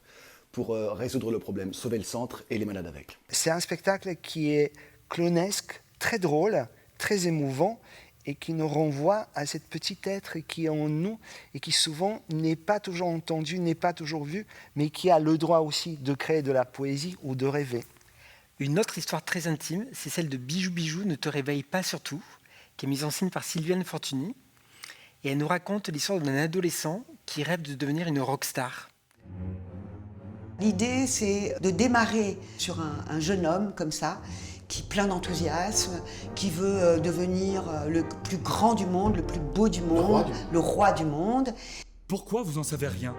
pour résoudre le problème, sauver le centre et les malades avec. C'est un spectacle qui est clownesque, très drôle, très émouvant et qui nous renvoie à cet petit être qui est en nous et qui souvent n'est pas toujours entendu, n'est pas toujours vu, mais qui a le droit aussi de créer de la poésie ou de rêver. Une autre histoire très intime, c'est celle de Bijou Bijou ne te réveille pas surtout, qui est mise en scène par Sylviane Fortuny. Et elle nous raconte l'histoire d'un adolescent qui rêve de devenir une rockstar. L'idée, c'est de démarrer sur un jeune homme comme ça, qui est plein d'enthousiasme, qui veut devenir le plus grand du monde, le plus beau du monde, le roi du monde. Pourquoi vous en savez rien?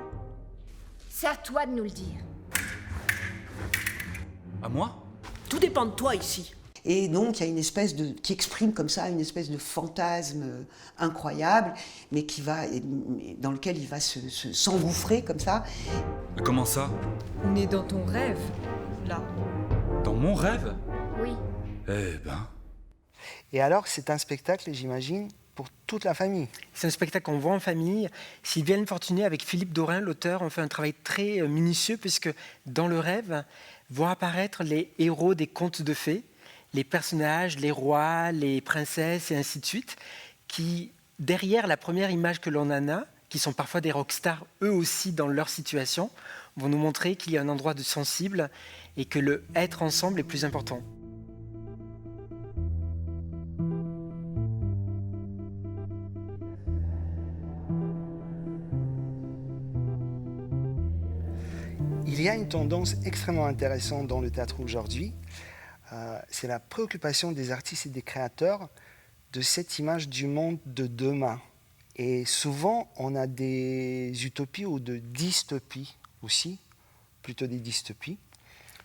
C'est à toi de nous le dire. À moi? Tout dépend de toi ici. Et donc, il y a une espèce qui exprime comme ça une espèce de fantasme incroyable, mais dans lequel il va s'engouffrer comme ça. Comment ça? On est dans ton rêve, là. Dans mon rêve? Oui. Eh ben... Et alors, c'est un spectacle, j'imagine, pour toute la famille. C'est un spectacle qu'on voit en famille. Sylviane Fortuny avec Philippe Dorin, l'auteur, ont fait un travail très minutieux, puisque dans le rêve vont apparaître les héros des contes de fées, les personnages, les rois, les princesses et ainsi de suite, qui, derrière la première image que l'on en a, qui sont parfois des rockstars eux aussi dans leur situation, vont nous montrer qu'il y a un endroit de sensible et que le être ensemble est plus important. Il y a une tendance extrêmement intéressante dans le théâtre aujourd'hui, c'est la préoccupation des artistes et des créateurs de cette image du monde de demain. Et souvent, on a des utopies ou de dystopies aussi, plutôt des dystopies,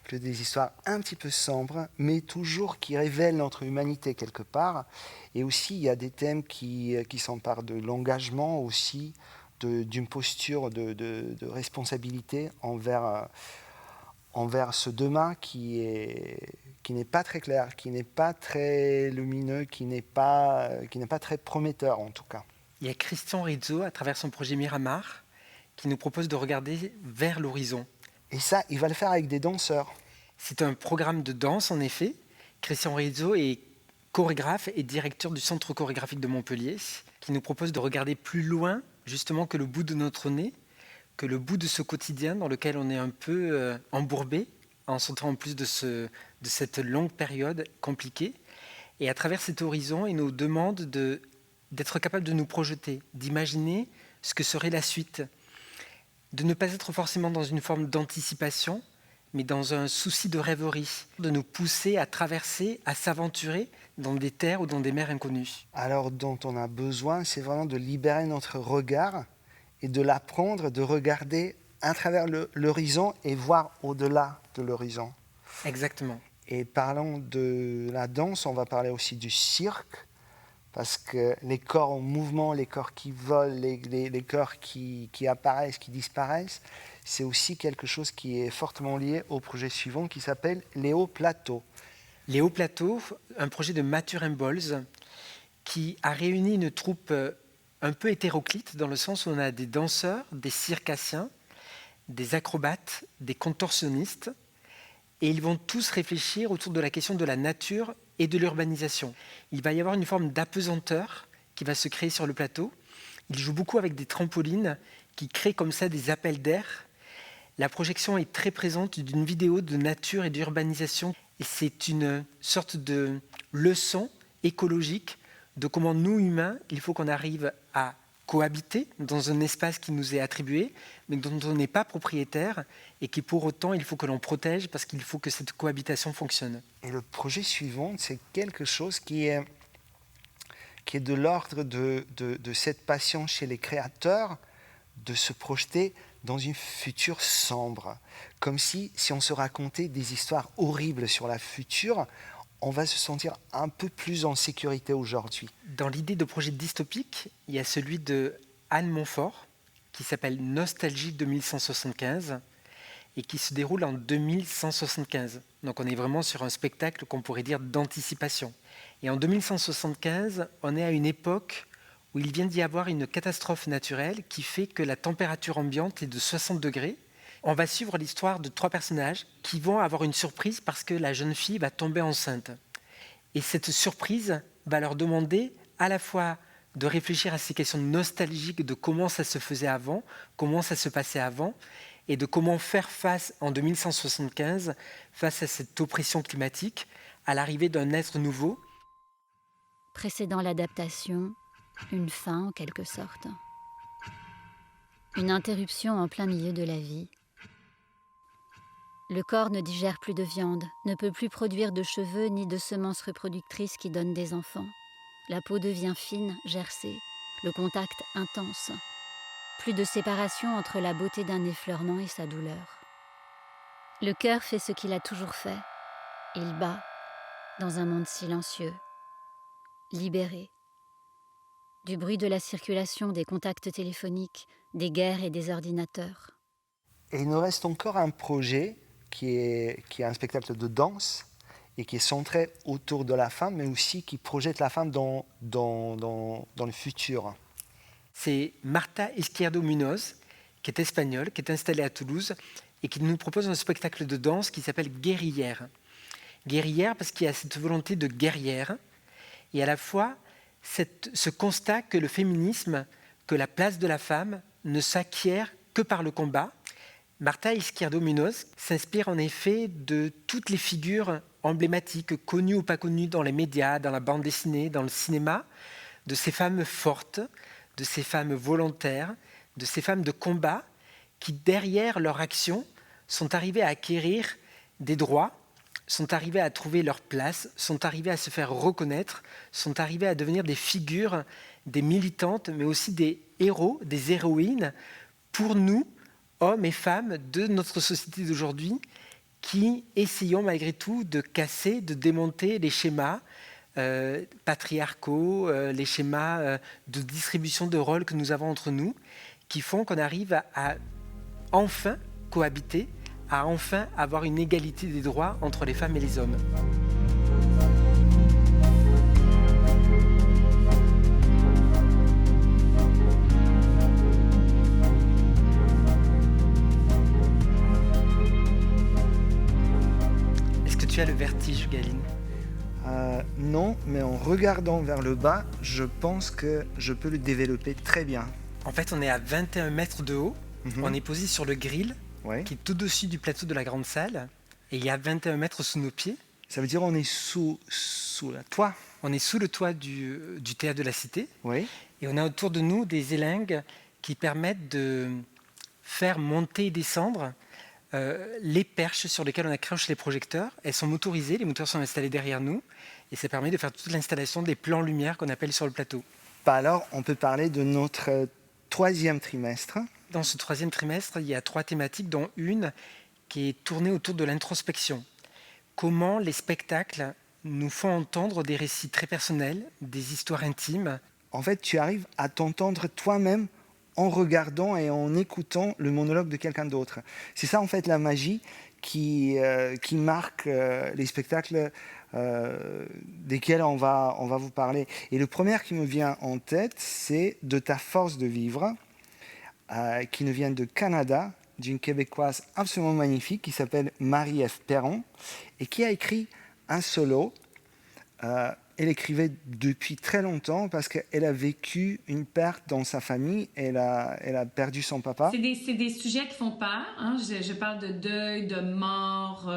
plutôt des histoires un petit peu sombres, mais toujours qui révèlent notre humanité quelque part. Et aussi, il y a des thèmes qui s'emparent de l'engagement aussi, d'une posture de responsabilité envers ce demain qui n'est pas très clair, qui n'est pas très lumineux, qui n'est pas très prometteur en tout cas. Il y a Christian Rizzo, à travers son projet Miramar, qui nous propose de regarder vers l'horizon. Et ça, il va le faire avec des danseurs. C'est un programme de danse, en effet. Christian Rizzo est chorégraphe et directeur du Centre chorégraphique de Montpellier, qui nous propose de regarder plus loin, justement, que le bout de notre nez, que le bout de ce quotidien dans lequel on est un peu embourbé, en sortant en plus de cette longue période compliquée. Et à travers cet horizon, il nous demande d'être capable de nous projeter, d'imaginer ce que serait la suite, de ne pas être forcément dans une forme d'anticipation, mais dans un souci de rêverie, de nous pousser à traverser, à s'aventurer dans des terres ou dans des mers inconnues. Alors, dont on a besoin, c'est vraiment de libérer notre regard et de l'apprendre, de regarder à travers l'horizon et voir au-delà de l'horizon. Exactement. Et parlant de la danse, on va parler aussi du cirque, parce que les corps en mouvement, les corps qui volent, les corps qui apparaissent, qui disparaissent, c'est aussi quelque chose qui est fortement lié au projet suivant qui s'appelle Les Hauts Plateaux. Les Hauts Plateaux, un projet de Mathurin Bolz qui a réuni une troupe un peu hétéroclite dans le sens où on a des danseurs, des circassiens, des acrobates, des contorsionnistes, et ils vont tous réfléchir autour de la question de la nature et de l'urbanisation. Il va y avoir une forme d'apesanteur qui va se créer sur le plateau. Ils jouent beaucoup avec des trampolines qui créent comme ça des appels d'air. La projection est très présente d'une vidéo de nature et d'urbanisation. Et c'est une sorte de leçon écologique de comment nous, humains, il faut qu'on arrive à cohabiter dans un espace qui nous est attribué, mais dont on n'est pas propriétaire, et qui pour autant, il faut que l'on protège parce qu'il faut que cette cohabitation fonctionne. Et le projet suivant, c'est quelque chose qui est de l'ordre de cette passion chez les créateurs de se projeter dans une future sombre. Comme si on se racontait des histoires horribles sur la future, on va se sentir un peu plus en sécurité aujourd'hui. Dans l'idée de projet dystopique, il y a celui de Anne Montfort, qui s'appelle Nostalgie 2175, et qui se déroule en 2175. Donc on est vraiment sur un spectacle qu'on pourrait dire d'anticipation. Et en 2175, on est à une époque où il vient d'y avoir une catastrophe naturelle qui fait que la température ambiante est de 60 degrés, On va suivre l'histoire de 3 personnages qui vont avoir une surprise parce que la jeune fille va tomber enceinte. Et cette surprise va leur demander à la fois de réfléchir à ces questions nostalgiques de comment ça se faisait avant, comment ça se passait avant, et de comment faire face en 2175, face à cette oppression climatique, à l'arrivée d'un être nouveau. Précédant l'adaptation, une fin en quelque sorte. Une interruption en plein milieu de la vie. Le corps ne digère plus de viande, ne peut plus produire de cheveux ni de semences reproductrices qui donnent des enfants. La peau devient fine, gercée, le contact intense. Plus de séparation entre la beauté d'un effleurement et sa douleur. Le cœur fait ce qu'il a toujours fait. Il bat dans un monde silencieux, libéré. Du bruit de la circulation, des contacts téléphoniques, des guerres et des ordinateurs. Et il nous reste encore un projet qui est un spectacle de danse et qui est centré autour de la femme, mais aussi qui projette la femme dans le futur. C'est Marta Izquierdo Munoz, qui est espagnole, qui est installée à Toulouse et qui nous propose un spectacle de danse qui s'appelle Guerrière. Guerrière parce qu'il y a cette volonté de guerrière et à la fois ce constat que le féminisme, que la place de la femme ne s'acquiert que par le combat. Marta Izquierdo Munoz s'inspire en effet de toutes les figures emblématiques, connues ou pas connues dans les médias, dans la bande dessinée, dans le cinéma, de ces femmes fortes, de ces femmes volontaires, de ces femmes de combat qui, derrière leur action, sont arrivées à acquérir des droits, sont arrivées à trouver leur place, sont arrivées à se faire reconnaître, sont arrivées à devenir des figures, des militantes, mais aussi des héros, des héroïnes, pour nous, hommes et femmes de notre société d'aujourd'hui, qui essayons malgré tout de casser, de démonter les schémas patriarcaux, les schémas de distribution de rôles que nous avons entre nous, qui font qu'on arrive à enfin cohabiter, à enfin avoir une égalité des droits entre les femmes et les hommes. Est-ce que tu as le vertige, Galine ? Non, mais en regardant vers le bas, je pense que je peux le développer très bien. En fait, on est à 21 mètres de haut. On est posé sur le grill, qui est tout au-dessus du plateau de la grande salle. Et il y a 21 mètres sous nos pieds. Ça veut dire qu'on est sous le toit. On est sous le toit du théâtre de la Cité. Oui. Et on a autour de nous des élingues qui permettent de faire monter et descendre les perches sur lesquelles on accroche les projecteurs. Elles sont motorisées, les moteurs sont installés derrière nous. Et ça permet de faire toute l'installation des plans lumière qu'on appelle sur le plateau. Alors, on peut parler de notre 3e trimestre. Dans ce 3e trimestre, il y a 3 thématiques, dont une qui est tournée autour de l'introspection. Comment les spectacles nous font entendre des récits très personnels, des histoires intimes. En fait, tu arrives à t'entendre toi-même en regardant et en écoutant le monologue de quelqu'un d'autre. C'est ça, en fait, la magie qui marque les spectacles desquels on va vous parler. Et le premier qui me vient en tête, c'est De ta force de vivre, qui nous vient de Canada, d'une Québécoise absolument magnifique qui s'appelle Marie-Ève Perron et qui a écrit un solo. Elle écrivait depuis très longtemps parce qu'elle a vécu une perte dans sa famille. Elle a perdu son papa. C'est des sujets qui font peur. Hein? Je parle de deuil, de mort,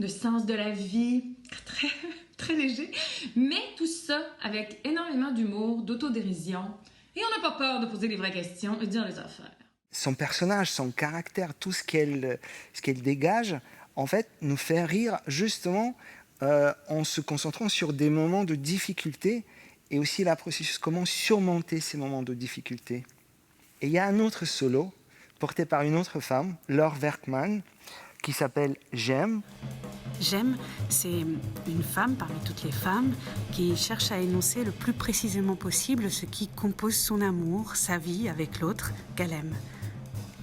de sens de la vie. Très, très léger. Mais tout ça avec énormément d'humour, d'autodérision. Et on n'a pas peur de poser les vraies questions et de dire les affaires. Son personnage, son caractère, tout ce qu'elle dégage, en fait, nous fait rire justement en se concentrant sur des moments de difficulté et aussi la processus, comment surmonter ces moments de difficulté. Et il y a un autre solo porté par une autre femme, Laure Werkman, qui s'appelle J'aime. J'aime, c'est une femme parmi toutes les femmes qui cherche à énoncer le plus précisément possible ce qui compose son amour, sa vie avec l'autre qu'elle aime.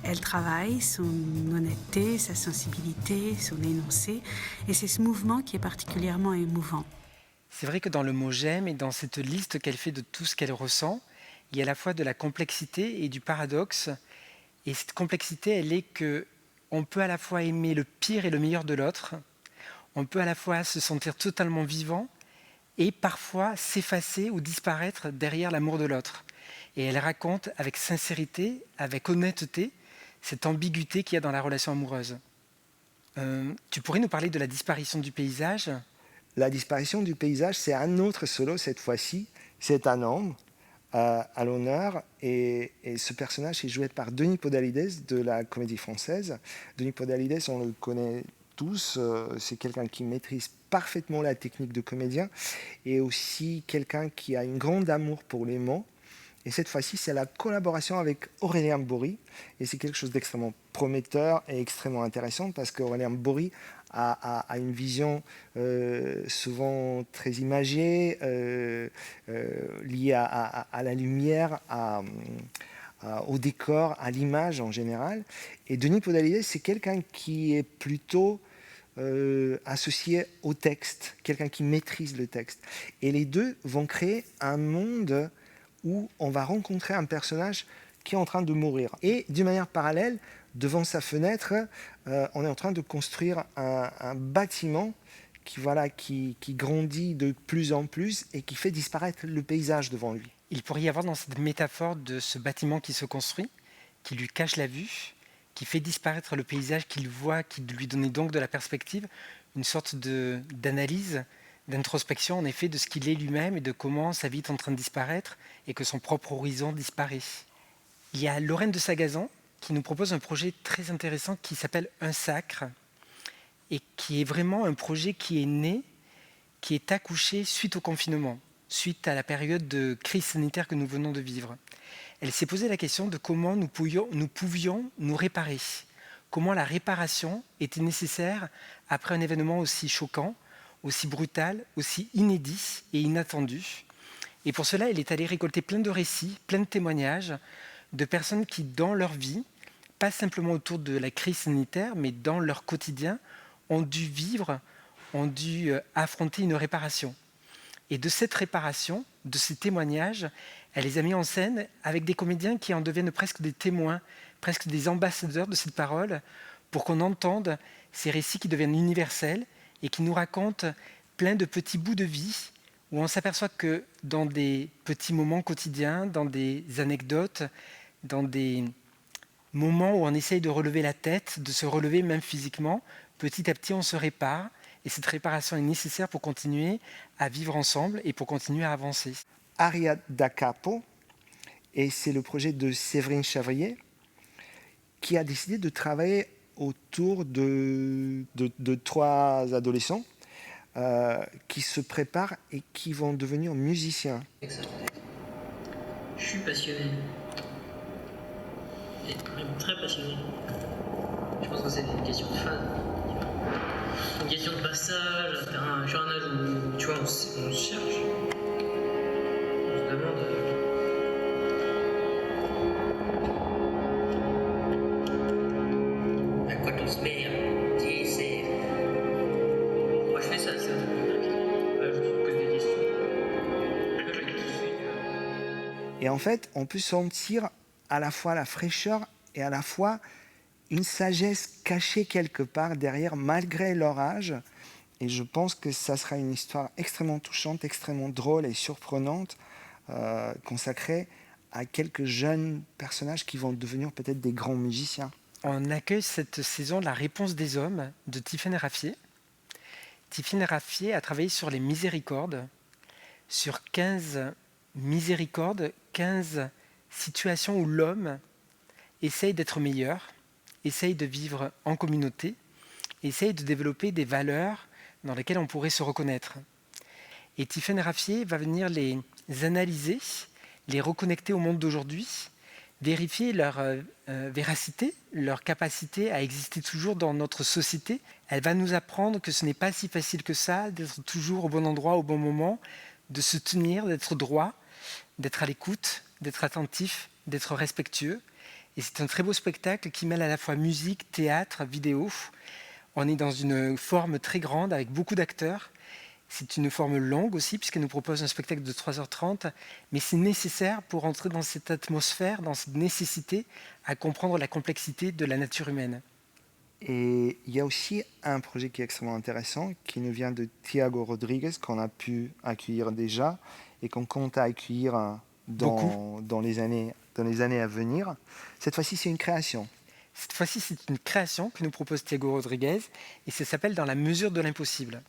Elle travaille son honnêteté, sa sensibilité, son énoncé, et c'est ce mouvement qui est particulièrement émouvant. C'est vrai que dans le mot « j'aime » et dans cette liste qu'elle fait de tout ce qu'elle ressent, il y a à la fois de la complexité et du paradoxe. Et cette complexité, elle est que on peut à la fois aimer le pire et le meilleur de l'autre, on peut à la fois se sentir totalement vivant et parfois s'effacer ou disparaître derrière l'amour de l'autre. Et elle raconte avec sincérité, avec honnêteté, cette ambiguïté qu'il y a dans la relation amoureuse. Tu pourrais nous parler de la disparition du paysage ? La disparition du paysage, c'est un autre solo cette fois-ci. C'est un homme à l'honneur et ce personnage est joué par Denis Podalides de la Comédie Française. Denis Podalides, on le connaît tous, c'est quelqu'un qui maîtrise parfaitement la technique de comédien et aussi quelqu'un qui a un grand amour pour les mots. Et cette fois-ci, c'est la collaboration avec Aurélien Bory. Et c'est quelque chose d'extrêmement prometteur et extrêmement intéressant parce qu'Aurélien Bory a une vision souvent très imagée, liée à la lumière, au décor, à l'image en général. Et Denis Podalides, c'est quelqu'un qui est plutôt associé au texte, quelqu'un qui maîtrise le texte. Et les deux vont créer un monde où on va rencontrer un personnage qui est en train de mourir. Et d'une manière parallèle, devant sa fenêtre, on est en train de construire un bâtiment qui grandit de plus en plus et qui fait disparaître le paysage devant lui. Il pourrait y avoir dans cette métaphore de ce bâtiment qui se construit, qui lui cache la vue, qui fait disparaître le paysage qu'il voit, qui lui donne donc de la perspective, une sorte d'analyse, d'introspection en effet de ce qu'il est lui-même et de comment sa vie est en train de disparaître et que son propre horizon disparaît. Il y a Lorraine de Sagazan qui nous propose un projet très intéressant qui s'appelle Un Sacre et qui est vraiment un projet qui est né, qui est accouché suite au confinement, suite à la période de crise sanitaire que nous venons de vivre. Elle s'est posé la question de comment nous pouvions nous réparer, comment la réparation était nécessaire après un événement aussi choquant, aussi brutal, aussi inédit et inattendu. Et pour cela, elle est allée récolter plein de récits, plein de témoignages de personnes qui, dans leur vie, pas simplement autour de la crise sanitaire, mais dans leur quotidien, ont dû vivre, ont dû affronter une réparation. Et de cette réparation, de ces témoignages, elle les a mis en scène avec des comédiens qui en deviennent presque des témoins, presque des ambassadeurs de cette parole, pour qu'on entende ces récits qui deviennent universels et qui nous racontent plein de petits bouts de vie où on s'aperçoit que dans des petits moments quotidiens, dans des anecdotes, dans des moments où on essaye de relever la tête, de se relever même physiquement, petit à petit on se répare et cette réparation est nécessaire pour continuer à vivre ensemble et pour continuer à avancer. Aria da Capo, et c'est le projet de Séverine Chavrier qui a décidé de travailler autour de 3 adolescents qui se préparent et qui vont devenir musiciens. Je suis passionné. Et vraiment très passionné. Je pense que c'est une question de fan. Une question de passage, sur un âge où tu vois, on se cherche. On se demande. À quoi on se met, dis, c'est. Moi je fais ça, c'est. Je me pose des questions. Et en fait, on peut sentir à la fois la fraîcheur et à la fois une sagesse cachée quelque part derrière, malgré leur âge. Et je pense que ça sera une histoire extrêmement touchante, extrêmement drôle et surprenante, consacrée à quelques jeunes personnages qui vont devenir peut-être des grands musiciens. On accueille cette saison La Réponse des Hommes de Tiffaine Raffier. Tiffaine Raffier a travaillé sur les miséricordes, sur 15 miséricordes, 15 situations où l'homme essaye d'être meilleur, essaye de vivre en communauté, essaye de développer des valeurs dans lesquelles on pourrait se reconnaître. Et Tiffaine Raffier va venir les analyser, les reconnecter au monde d'aujourd'hui, vérifier leur véracité, leur capacité à exister toujours dans notre société. Elle va nous apprendre que ce n'est pas si facile que ça, d'être toujours au bon endroit, au bon moment, de se tenir, d'être droit, d'être à l'écoute, d'être attentif, d'être respectueux. Et c'est un très beau spectacle qui mêle à la fois musique, théâtre, vidéo. On est dans une forme très grande avec beaucoup d'acteurs. C'est une forme longue aussi, puisqu'elle nous propose un spectacle de 3h30, mais c'est nécessaire pour entrer dans cette atmosphère, dans cette nécessité à comprendre la complexité de la nature humaine. Et il y a aussi un projet qui est extrêmement intéressant, qui nous vient de Thiago Rodrigues, qu'on a pu accueillir déjà et qu'on compte accueillir dans les années à venir. Cette fois-ci, c'est une création. Cette fois-ci, c'est une création que nous propose Thiago Rodrigues et ça s'appelle Dans la mesure de l'impossible.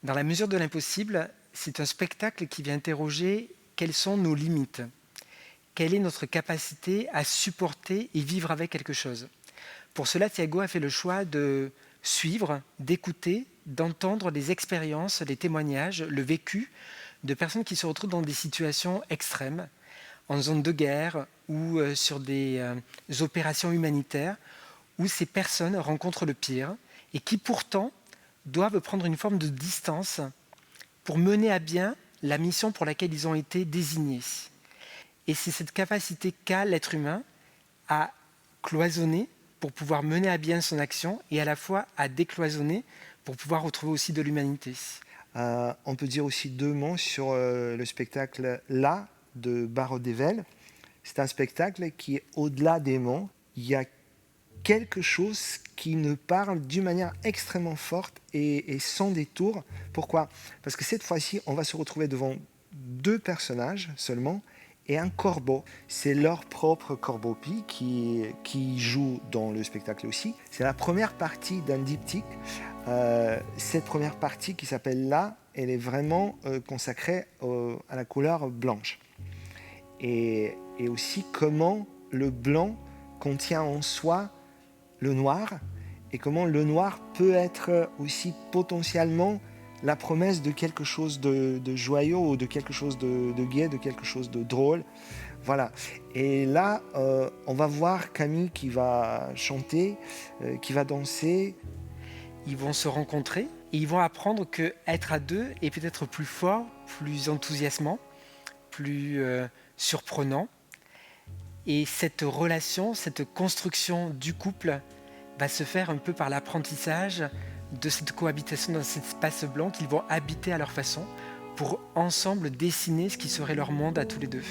Dans la mesure de l'impossible, c'est un spectacle qui vient interroger quelles sont nos limites, quelle est notre capacité à supporter et vivre avec quelque chose. Pour cela, Thiago a fait le choix de suivre, d'écouter, d'entendre les expériences, les témoignages, le vécu de personnes qui se retrouvent dans des situations extrêmes, en zone de guerre ou sur des opérations humanitaires, où ces personnes rencontrent le pire et qui pourtant doivent prendre une forme de distance pour mener à bien la mission pour laquelle ils ont été désignés. Et c'est cette capacité qu'a l'être humain à cloisonner pour pouvoir mener à bien son action et à la fois à décloisonner pour pouvoir retrouver aussi de l'humanité. On peut dire aussi 2 mots sur le spectacle « Là » de Barreau Devel. C'est un spectacle qui est au-delà des mots. Il y a quelque chose qui nous parle d'une manière extrêmement forte et sans détour. Pourquoi ? Parce que cette fois-ci, on va se retrouver devant 2 personnages seulement et un corbeau. C'est leur propre corbeau Pi qui joue dans le spectacle aussi. C'est la première partie d'un diptyque. Cette première partie qui s'appelle « Là », elle est vraiment consacrée à la couleur blanche. Et aussi comment le blanc contient en soi le noir et comment le noir peut être aussi potentiellement la promesse de quelque chose de joyeux ou de quelque chose de gai, de quelque chose de drôle. Voilà. Et là, on va voir Camille qui va chanter, qui va danser. Ils vont se rencontrer et ils vont apprendre qu'être à 2 est peut-être plus fort, plus enthousiasmant, plus surprenant. Et cette relation, cette construction du couple va se faire un peu par l'apprentissage de cette cohabitation dans cet espace blanc qu'ils vont habiter à leur façon pour ensemble dessiner ce qui serait leur monde à tous les 2.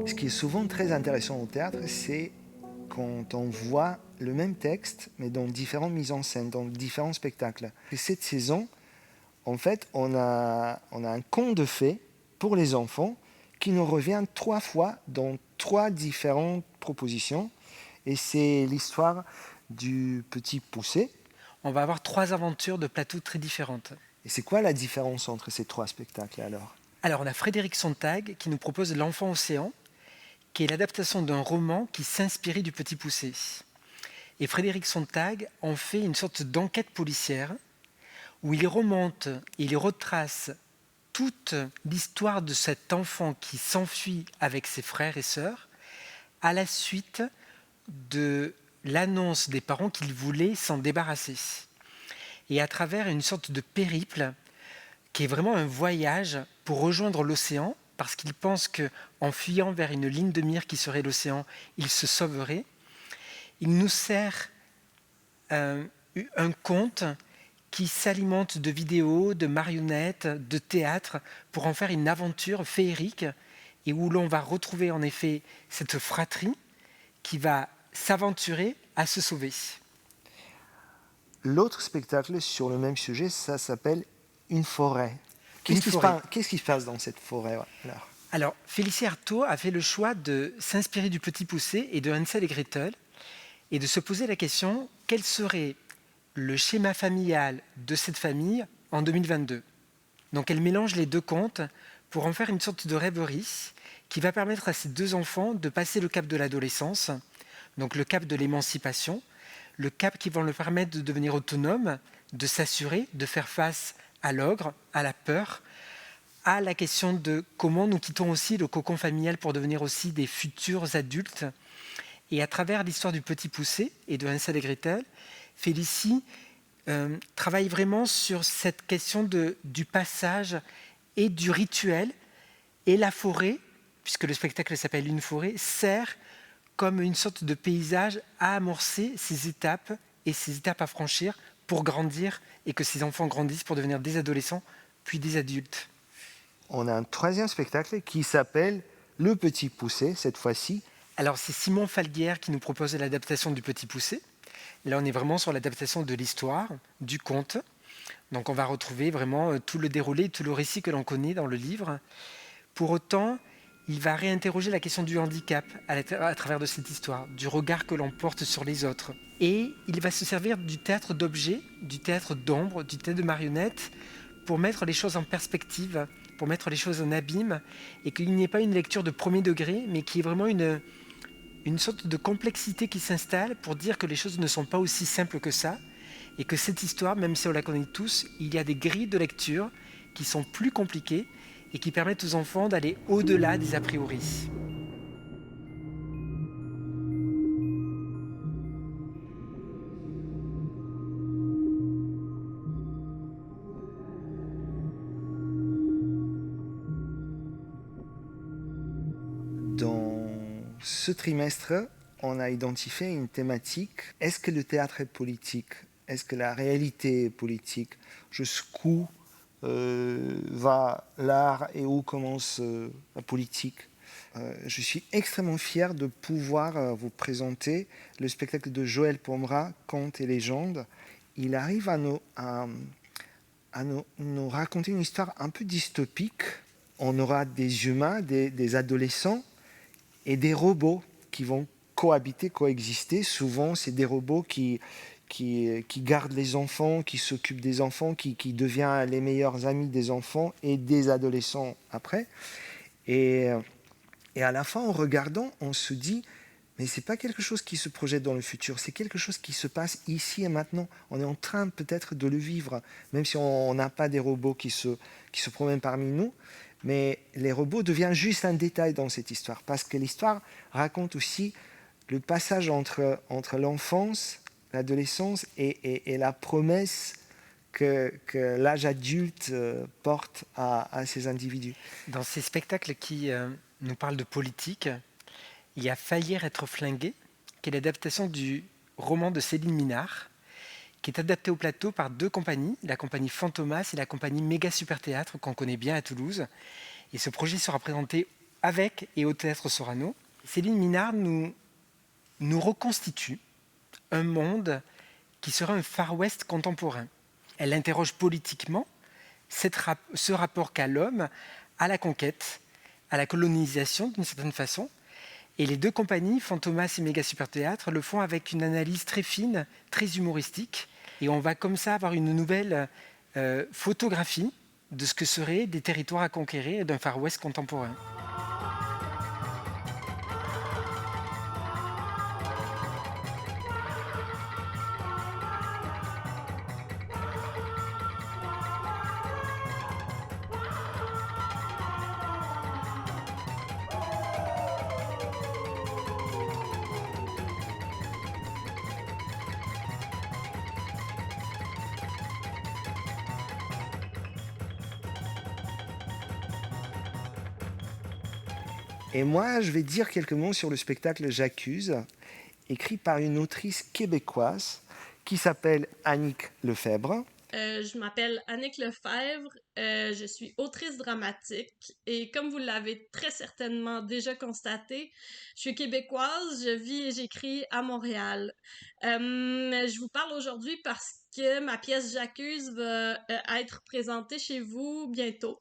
Ce qui est souvent très intéressant au théâtre, c'est quand on voit le même texte, mais dans différentes mises en scène, dans différents spectacles. Et cette saison, en fait, on a un conte de fées pour les enfants qui nous revient 3 fois dans 3 différentes propositions. Et c'est l'histoire du Petit Poucet. On va avoir 3 aventures de plateaux très différentes. Et c'est quoi la différence entre ces 3 spectacles alors ? Alors, on a Frédéric Sontag qui nous propose L'Enfant Océan, qui est l'adaptation d'un roman qui s'inspirait du Petit Poucet. Et Frédéric Sontag en fait une sorte d'enquête policière où il remonte, il retrace toute l'histoire de cet enfant qui s'enfuit avec ses frères et sœurs à la suite de l'annonce des parents qu'ils voulaient s'en débarrasser. Et à travers une sorte de périple qui est vraiment un voyage pour rejoindre l'océan, parce qu'il pense qu'en fuyant vers une ligne de mire qui serait l'océan, il se sauverait. Il nous sert un conte qui s'alimente de vidéos, de marionnettes, de théâtre, pour en faire une aventure féerique, et où l'on va retrouver en effet cette fratrie qui va s'aventurer à se sauver. L'autre spectacle sur le même sujet, ça s'appelle Une forêt. Qu'est-ce qui se passe dans cette forêt alors, Félicie Artaud a fait le choix de s'inspirer du Petit Poucet et de Hansel et Gretel et de se poser la question, quel serait le schéma familial de cette famille en 2022 ? Donc elle mélange les 2 contes pour en faire une sorte de rêverie qui va permettre à ces 2 enfants de passer le cap de l'adolescence, donc le cap de l'émancipation, le cap qui va leur permettre de devenir autonomes, de s'assurer, de faire face à l'ogre, à la peur, à la question de comment nous quittons aussi le cocon familial pour devenir aussi des futurs adultes. Et à travers l'histoire du Petit Poucet et de Hansel et Gretel, Félicie travaille vraiment sur cette question du passage et du rituel. Et la forêt puisque le spectacle s'appelle Une forêt, sert comme une sorte de paysage à amorcer ces étapes et ces étapes à franchir pour grandir et que ces enfants grandissent pour devenir des adolescents puis des adultes. On a un troisième spectacle qui s'appelle Le Petit Poucet, cette fois-ci. Alors c'est Simon Falguière qui nous propose l'adaptation du Petit Poucet. Là on est vraiment sur l'adaptation de l'histoire, du conte. Donc on va retrouver vraiment tout le déroulé, tout le récit que l'on connaît dans le livre. Pour autant, il va réinterroger la question du handicap à travers de cette histoire, du regard que l'on porte sur les autres. Et il va se servir du théâtre d'objets, du théâtre d'ombre, du théâtre de marionnettes, pour mettre les choses en perspective, pour mettre les choses en abîme, et qu'il n'y ait pas une lecture de premier degré, mais qu'il y ait vraiment une sorte de complexité qui s'installe pour dire que les choses ne sont pas aussi simples que ça, et que cette histoire, même si on la connaît tous, il y a des grilles de lecture qui sont plus compliquées et qui permettent aux enfants d'aller au-delà des a priori. Dans ce trimestre, on a identifié une thématique. Est-ce que le théâtre est politique? Est-ce que la réalité est politique? Jusqu'où va l'art et où commence la politique? Je suis extrêmement fier de pouvoir vous présenter le spectacle de Joël Pomera, Contes et légendes. Il arrive à nous raconter une histoire un peu dystopique. On aura des humains, des adolescents et des robots qui vont coexister. Souvent, c'est des robots qui gardent les enfants, qui s'occupent des enfants, qui deviennent les meilleurs amis des enfants et des adolescents après. Et à la fin, en regardant, on se dit, mais ce n'est pas quelque chose qui se projette dans le futur, c'est quelque chose qui se passe ici et maintenant. On est en train peut-être de le vivre, même si on n'a pas des robots qui se promènent parmi nous. Mais les robots deviennent juste un détail dans cette histoire, parce que l'histoire raconte aussi le passage entre l'enfance, l'adolescence et la promesse que l'âge adulte porte à ces individus. Dans ces spectacles qui nous parlent de politique, il y a Faillir être flingué, qui est l'adaptation du roman de Céline Minard, qui est adapté au plateau par deux compagnies, la compagnie Fantomas et la compagnie Méga Super Théâtre, qu'on connaît bien à Toulouse. Et ce projet sera présenté avec et au Théâtre Sorano. Céline Minard nous reconstitue un monde qui sera un Far West contemporain. Elle interroge politiquement ce rapport qu'a l'homme à la conquête, à la colonisation d'une certaine façon. Et les deux compagnies, Fantomas et Méga Super Théâtre, le font avec une analyse très fine, très humoristique. Et on va comme ça avoir une nouvelle photographie de ce que seraient des territoires à conquérir d'un Far West contemporain. Et moi, je vais dire quelques mots sur le spectacle J'accuse, écrit par une autrice québécoise qui s'appelle Annick Lefebvre. Je m'appelle Annick Lefebvre, je suis autrice dramatique et comme vous l'avez très certainement déjà constaté, je suis québécoise, je vis et j'écris à Montréal. Je vous parle aujourd'hui parce que ma pièce J'accuse va être présentée chez vous bientôt.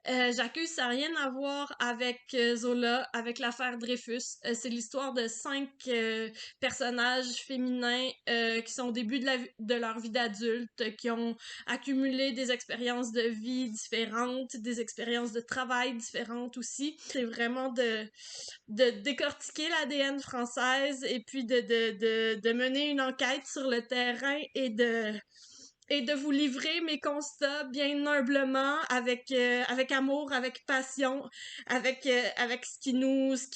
J'accuse, ça n'a rien à voir avec Zola, avec l'affaire Dreyfus. C'est l'histoire de 5 personnages féminins qui sont au début de leur vie d'adulte, qui ont accumulé des expériences de vie différentes, des expériences de travail différentes aussi. C'est vraiment de décortiquer l'ADN française et puis de mener une enquête sur le terrain et de vous livrer mes constats bien humblement, avec amour, avec passion, avec ce qui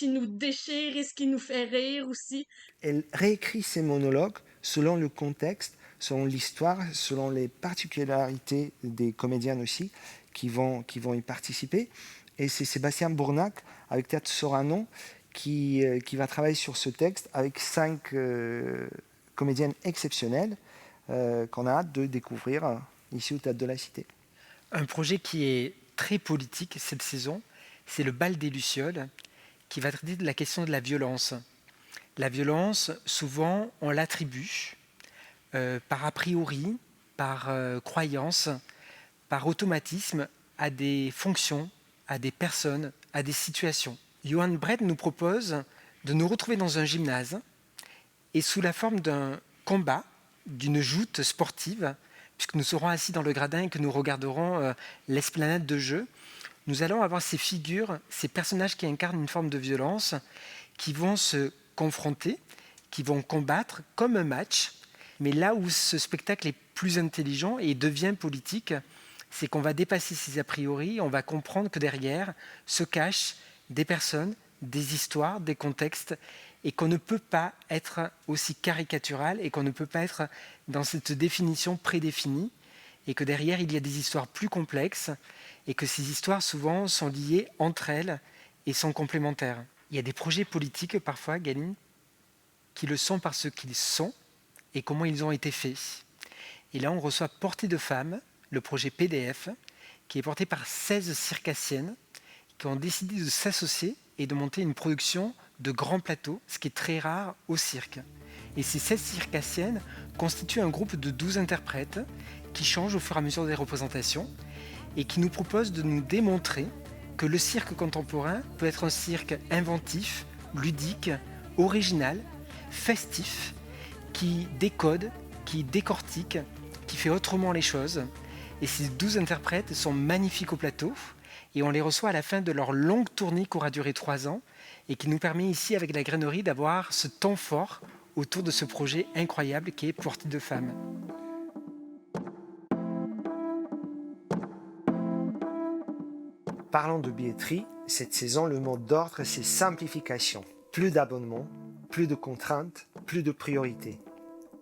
nous déchire et ce qui nous fait rire aussi. Elle réécrit ses monologues selon le contexte, selon l'histoire, selon les particularités des comédiens aussi qui vont y participer. Et c'est Sébastien Bournac avec Théâtre Sorano qui va travailler sur ce texte avec 5 comédiennes exceptionnelles qu'on a hâte de découvrir ici au Théâtre de la Cité. Un projet qui est très politique cette saison, c'est le Bal des Lucioles, qui va traiter de la question de la violence. La violence, souvent, on l'attribue par a priori, par croyance, par automatisme à des fonctions, à des personnes, à des situations. Johan Brett nous propose de nous retrouver dans un gymnase et sous la forme d'un combat, d'une joute sportive, puisque nous serons assis dans le gradin et que nous regarderons l'esplanade de jeu, nous allons avoir ces figures, ces personnages qui incarnent une forme de violence, qui vont se confronter, qui vont combattre comme un match. Mais là où ce spectacle est plus intelligent et devient politique, c'est qu'on va dépasser ces a priori, on va comprendre que derrière se cachent des personnes, des histoires, des contextes, et qu'on ne peut pas être aussi caricatural et qu'on ne peut pas être dans cette définition prédéfinie, et que derrière il y a des histoires plus complexes, et que ces histoires souvent sont liées entre elles et sont complémentaires. Il y a des projets politiques parfois, Galine, qui le sont par ce qu'ils sont et comment ils ont été faits. Et là on reçoit Portée de Femmes, le projet PDF, qui est porté par 16 circassiennes qui ont décidé de s'associer et de monter une production de grands plateaux, ce qui est très rare au cirque. Et ces 16 circassiennes constituent un groupe de 12 interprètes qui changent au fur et à mesure des représentations et qui nous proposent de nous démontrer que le cirque contemporain peut être un cirque inventif, ludique, original, festif, qui décode, qui décortique, qui fait autrement les choses. Et ces 12 interprètes sont magnifiques au plateau et on les reçoit à la fin de leur longue tournée qui aura duré 3 ans et qui nous permet ici avec la grainerie d'avoir ce temps fort autour de ce projet incroyable qui est Portée de Femmes. Parlons de billetterie, cette saison le mot d'ordre c'est simplification. Plus d'abonnements, plus de contraintes, plus de priorités.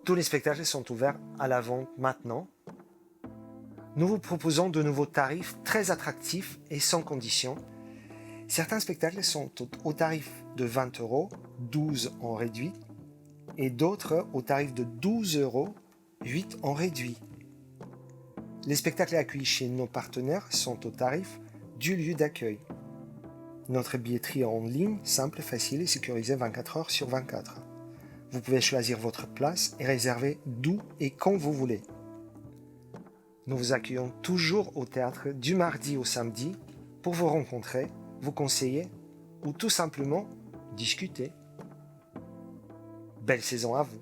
Tous les spectacles sont ouverts à la vente maintenant. Nous vous proposons de nouveaux tarifs très attractifs et sans condition. Certains spectacles sont au tarif de 20 €, 12 en réduit, et d'autres au tarif de 12 €, 8 en réduit. Les spectacles accueillis chez nos partenaires sont au tarif du lieu d'accueil. Notre billetterie en ligne, simple, facile et sécurisée 24 heures sur 24. Vous pouvez choisir votre place et réserver d'où et quand vous voulez. Nous vous accueillons toujours au théâtre du mardi au samedi pour vous rencontrer, vous conseiller ou tout simplement discuter. Belle saison à vous!